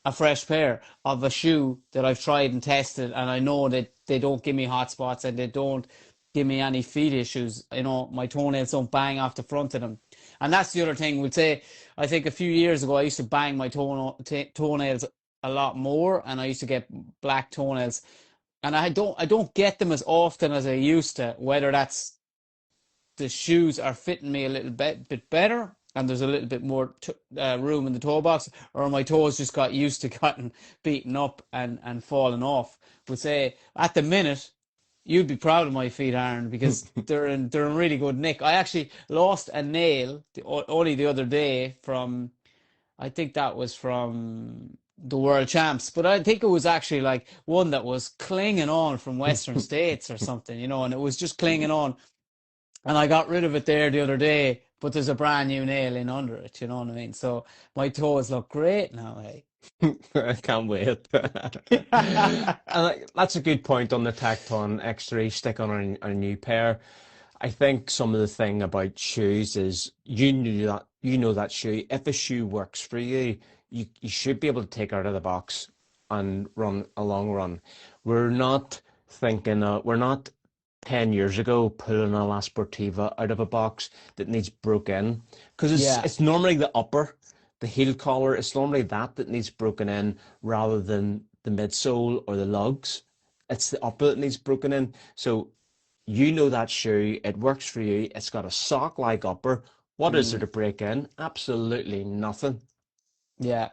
a fresh pair of a shoe that I've tried and tested, and I know that they don't give me hot spots and they don't give me any feet issues. You know, my toenails don't bang off the front of them. And that's the other thing. We'd say, I think a few years ago, I used to bang my toenails a lot more, and I used to get black toenails. And I don't get them as often as I used to, whether that's the shoes are fitting me a little bit better and there's a little bit more room in the toe box, or my toes just got used to getting beaten up and falling off. Would say at the minute you'd be proud of my feet, Aaron, because they're in really good nick. I actually lost a nail only the other day from, I think that was from the World Champs, but I think it was actually like one that was clinging on from Western States or something, you know, and it was just clinging on, and I got rid of it there the other day, but there's a brand new nail in under it, you know what I mean? So my toes look great now, hey? I can't wait. And like, that's a good point on the Tacton X3. Stick on a new pair. I think some of the thing about shoes is you know that shoe. If a shoe works for you, you should be able to take it out of the box and run a long run. We're not 10 years ago pulling a La Sportiva out of a box that needs broken because Yeah, it's normally the upper, the heel collar. It's normally that needs broken in rather than the midsole or the lugs. It's the upper that needs broken in. So you know that shoe, it works for you. It's got a sock like upper. What is there mm, to break in? Absolutely nothing. yeah.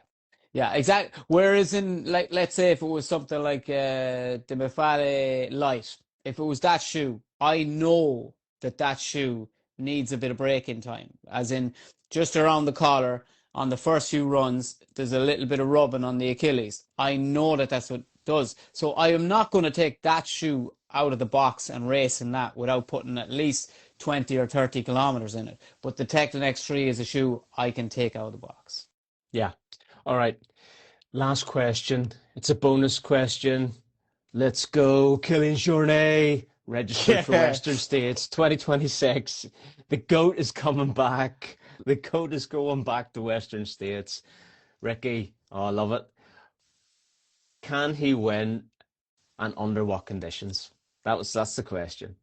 Yeah, exactly. Whereas in, like, let's say if it was something like the Mafate Light, if it was that shoe, I know that that shoe needs a bit of break-in time. As in, just around the collar, on the first few runs, there's a little bit of rubbing on the Achilles. I know that that's what it does. So I am not going to take that shoe out of the box and race in that without putting at least 20 or 30 kilometers in it. But the Tecton X3 is a shoe I can take out of the box. Yeah. All right. Last question. It's a bonus question. Let's go. Killian Jornet, registered for Yeah. Western States 2026. The GOAT is coming back. The GOAT is going back to Western States. Ricky, oh, I love it. Can he win and under what conditions? That's the question.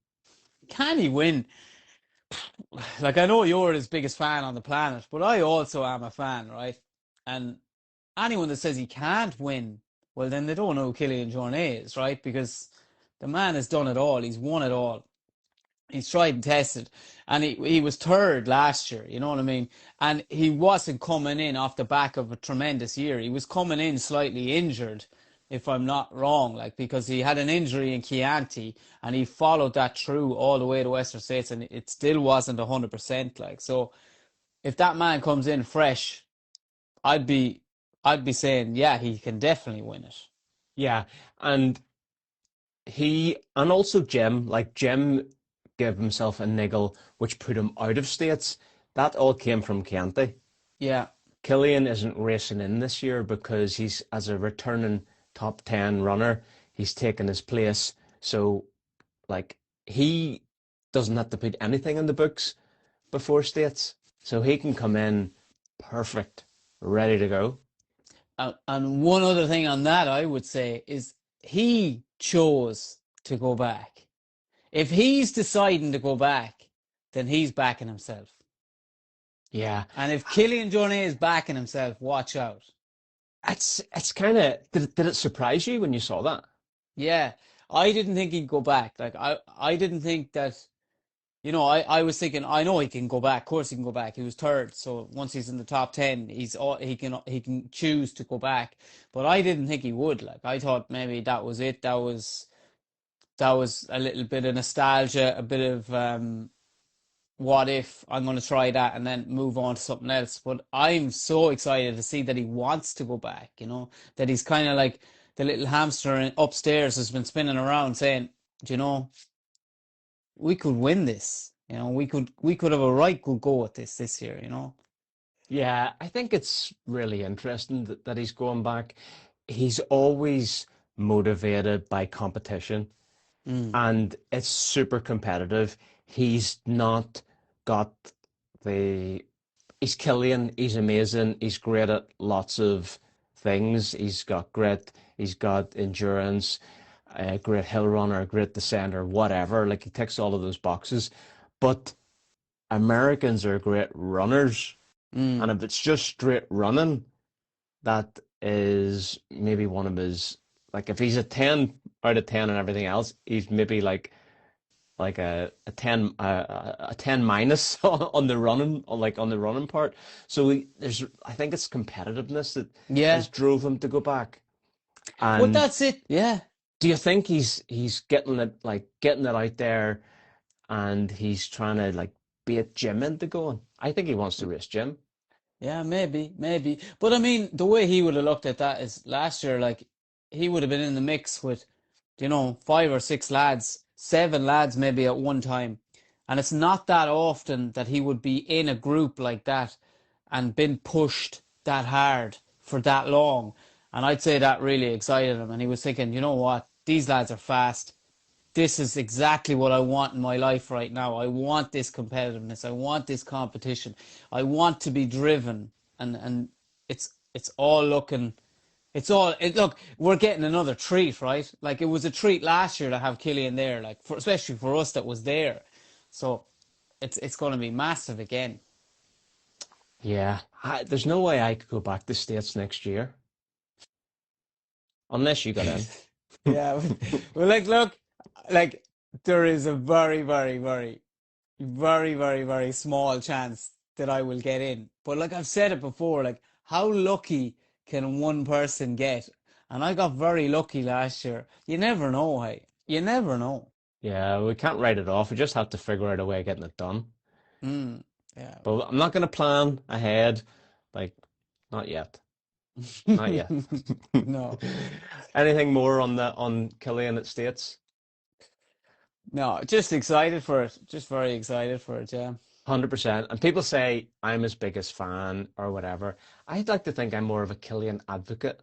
Can he win? Like, I know you're his biggest fan on the planet, but I also am a fan, right? And anyone that says he can't win, well, then they don't know who Killian Jornet is, right? Because the man has done it all. He's won it all. He's tried and tested, and he was third last year. You know what I mean? And he wasn't coming in off the back of a tremendous year. He was coming in slightly injured, if I'm not wrong, like because he had an injury in Chianti, and he followed that through all the way to Western States, and it still wasn't 100%. Like, so if that man comes in fresh, I'd be I'd be saying, yeah, he can definitely win it. Yeah, and and also Jim gave himself a niggle which put him out of states. That all came from Chianti. Yeah. Killian isn't racing in this year because he's, as a returning top 10 runner, he's taken his place. So, like, he doesn't have to put anything in the books before states. So he can come in perfect, ready to go. And one other thing on that, I would say, is he chose to go back. If he's deciding to go back, then he's backing himself. Yeah, And if Killian Jornet is backing himself, watch out. it's kind of, did it surprise you when you saw that? Yeah, I didn't think he'd go back. Like I didn't think that. I was thinking, I know he can go back. Of course, he can go back. He was third, so once he's in the top 10, he can choose to go back. But I didn't think he would. Like I thought maybe that was it. That was a little bit of nostalgia, a bit of what if I'm going to try that and then move on to something else. But I'm so excited to see that he wants to go back. That he's kind of like the little hamster upstairs has been spinning around saying, "Do you know, we could win this. We could have a right good go at this year. Yeah, I think it's really interesting that he's going back. He's always motivated by competition, Mm, and it's super competitive. He's not got the he's Killian, he's amazing, he's great at lots of things. He's got grit, he's got endurance, a great hill runner, a great descender, whatever. Like he ticks all of those boxes. But Americans are great runners, and mm. if it's just straight running, that is maybe one of his like if he's a 10 out of 10 and everything else, he's maybe like a 10 a 10 minus on the running on the running part. So there's I think it's competitiveness that has Yeah. drove him to go back. Well, And that's it. Yeah. do you think he's getting it out there and he's trying to like bait Jim into going? I think he wants to race Jim. Yeah, maybe, maybe. But I mean, the way he would have looked at that is last year, like he would have been in the mix with, five or six lads, seven lads maybe at one time. And it's not that often that he would be in a group like that and been pushed that hard for that long. And I'd say that really excited him. And he was thinking, you know what? These lads are fast. This is exactly what I want in my life right now. I want this competitiveness. I want this competition. I want to be driven. And it's all looking look, we're getting another treat, right? Like it was a treat last year to have Killian there, like especially for us that was there. So it's going to be massive again. Yeah, there's no way I could go back to States next year unless you got in. Yeah, well, like, look, like there is a very, very, very, very, very, very small chance that I will get in. But like I've said it before, like how lucky can one person get? And I got very lucky last year. You never know, hey. You never know. Yeah, we can't write it off. We just have to figure out a way of getting it done. Mm, yeah. But I'm not going to plan ahead. Like, not yet. Not yet. No. Anything more on Killian at States? No, just excited for it. Just very excited for it, yeah. 100%. And people say I'm his biggest fan or whatever. I'd like to think I'm more of a Killian advocate.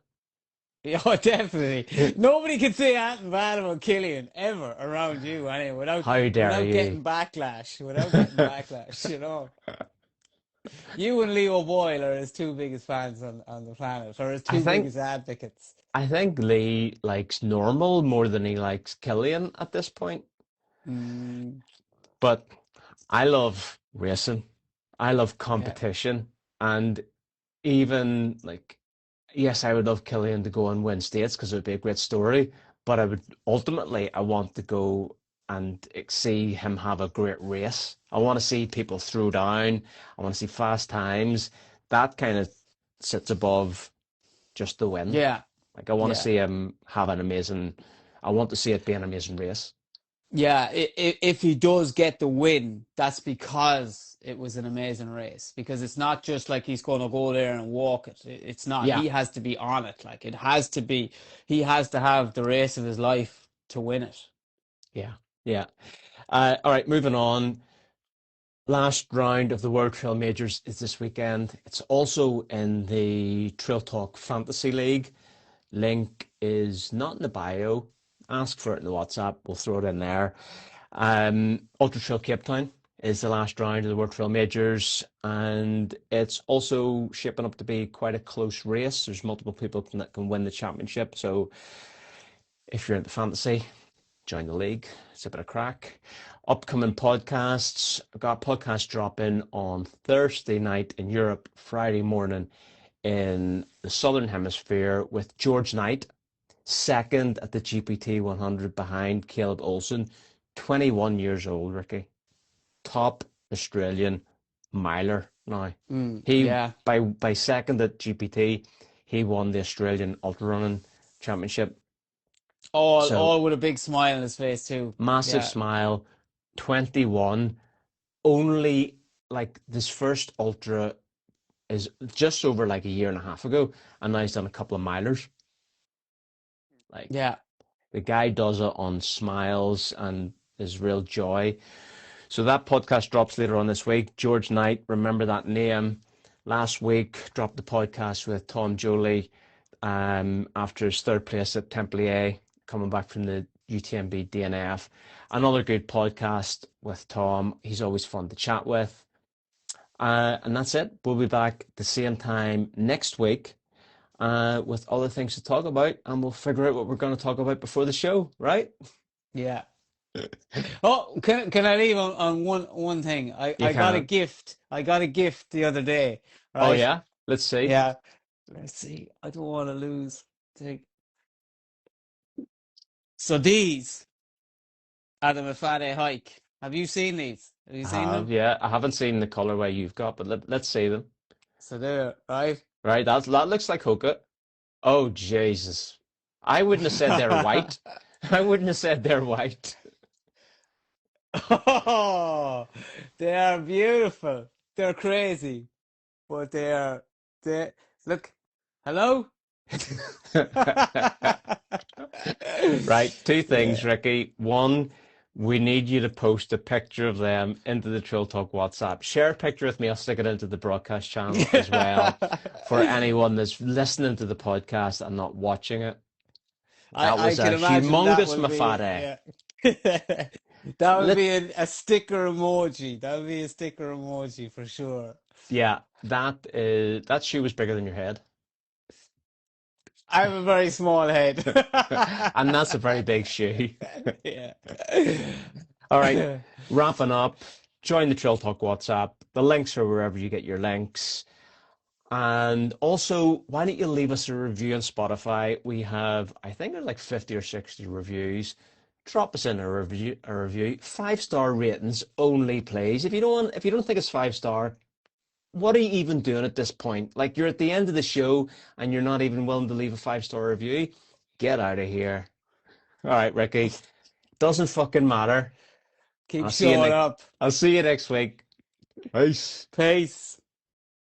Yeah, oh, definitely. Nobody can say anything bad about Killian ever around you, anyway, without How dare without you? getting backlash. Without getting backlash. You and Leo Boyle are his two biggest fans on the planet, or his I two think biggest advocates. I think Lee likes normal more than he likes Killian at this point. Mm, But I love racing. I love yeah. competition. And even like, yes, I would love Killian to go and win states because it would be a great story. But I want to go and see him have a great race. I want to see people throw down. I want to see fast times. That kind of sits above just the win. Yeah. Like I want to Yeah. see him have an amazing. I want to see it be an amazing race. Yeah, if he does get the win, that's because it was an amazing race. Because it's not just like he's going to go there and walk it. It's not. Yeah, He has to be on it. Like it has to be. He has to have the race of his life to win it. yeah, yeah. All right, moving on. Last round of the World Trail Majors is this weekend. It's also in the Trail Talk Fantasy League. Link is not in the bio. Ask for it in the WhatsApp. We'll throw it in there. Ultra Trail Cape Town is the last round of the World Trail Majors, and it's also shaping up to be quite a close race. There's multiple people that can win the championship. So if you're into fantasy, join the league. It's a bit of crack. Upcoming podcasts. I've got a podcast dropping on Thursday night in Europe, Friday morning in the Southern Hemisphere with George Knight, second at the GPT 100 behind Caleb Olson, 21 years old, Ricky. top Australian miler now. He Yeah. by second at GPT, he won the Australian ultra running championship. So All with a big smile on his face too. massive Yeah. smile, 21. Only like this first ultra is just over like a year and a half ago, and now he's done a couple of milers. Like Yeah. the guy does it on smiles and his real joy. So that podcast drops later on this week. George Knight, remember that name. Last week, dropped the podcast with Tom Jolie after his third place at Templier, coming back from the UTMB DNF. Another good podcast with Tom. He's always fun to chat with. And that's it. We'll be back at the same time next week with other things to talk about, and we'll figure out what we're going to talk about before the show, right? Yeah. Oh, can I leave on one thing? You I got a can. gift. I got a gift the other day, Oh, right? yeah? Let's see. Yeah. Let's see. I don't want to lose. Take. So these are the Mafate hike. Have you seen these? Have you I seen have, them? yeah. I haven't seen the colorway you've got, but let's see them. So there, right? Right, that looks like Hoka. Oh, Jesus. I wouldn't have said they're white. I wouldn't have said they're white. Oh, they are beautiful. They're crazy, but they look. Hello? Right, two things, Yeah. Ricky. One, we need you to post a picture of them into the Trill Talk WhatsApp. Share a picture with me. I'll stick it into the broadcast channel as well for anyone that's listening to the podcast and not watching it. That I was can a imagine that humongous will be, mafade. yeah. That would Lit be a sticker emoji. That would be a sticker emoji for sure. Yeah, that shoe was bigger than your head. I have a very small head. And that's a very big shoe. Yeah. All right, wrapping up. Join the Trill Talk WhatsApp. The links are wherever you get your links. And also, why don't you leave us a review on Spotify? We have, I think there's like 50 or 60 reviews. Drop us in a review. 5-star ratings only, please. If you don't think it's 5-star, what are you even doing at this point? Like you're at the end of the show and you're not even willing to leave a 5-star review? Get out of here. All right, Ricky. Doesn't fucking matter. Keep I'll see you showing next up. I'll see you next week. Peace. Peace.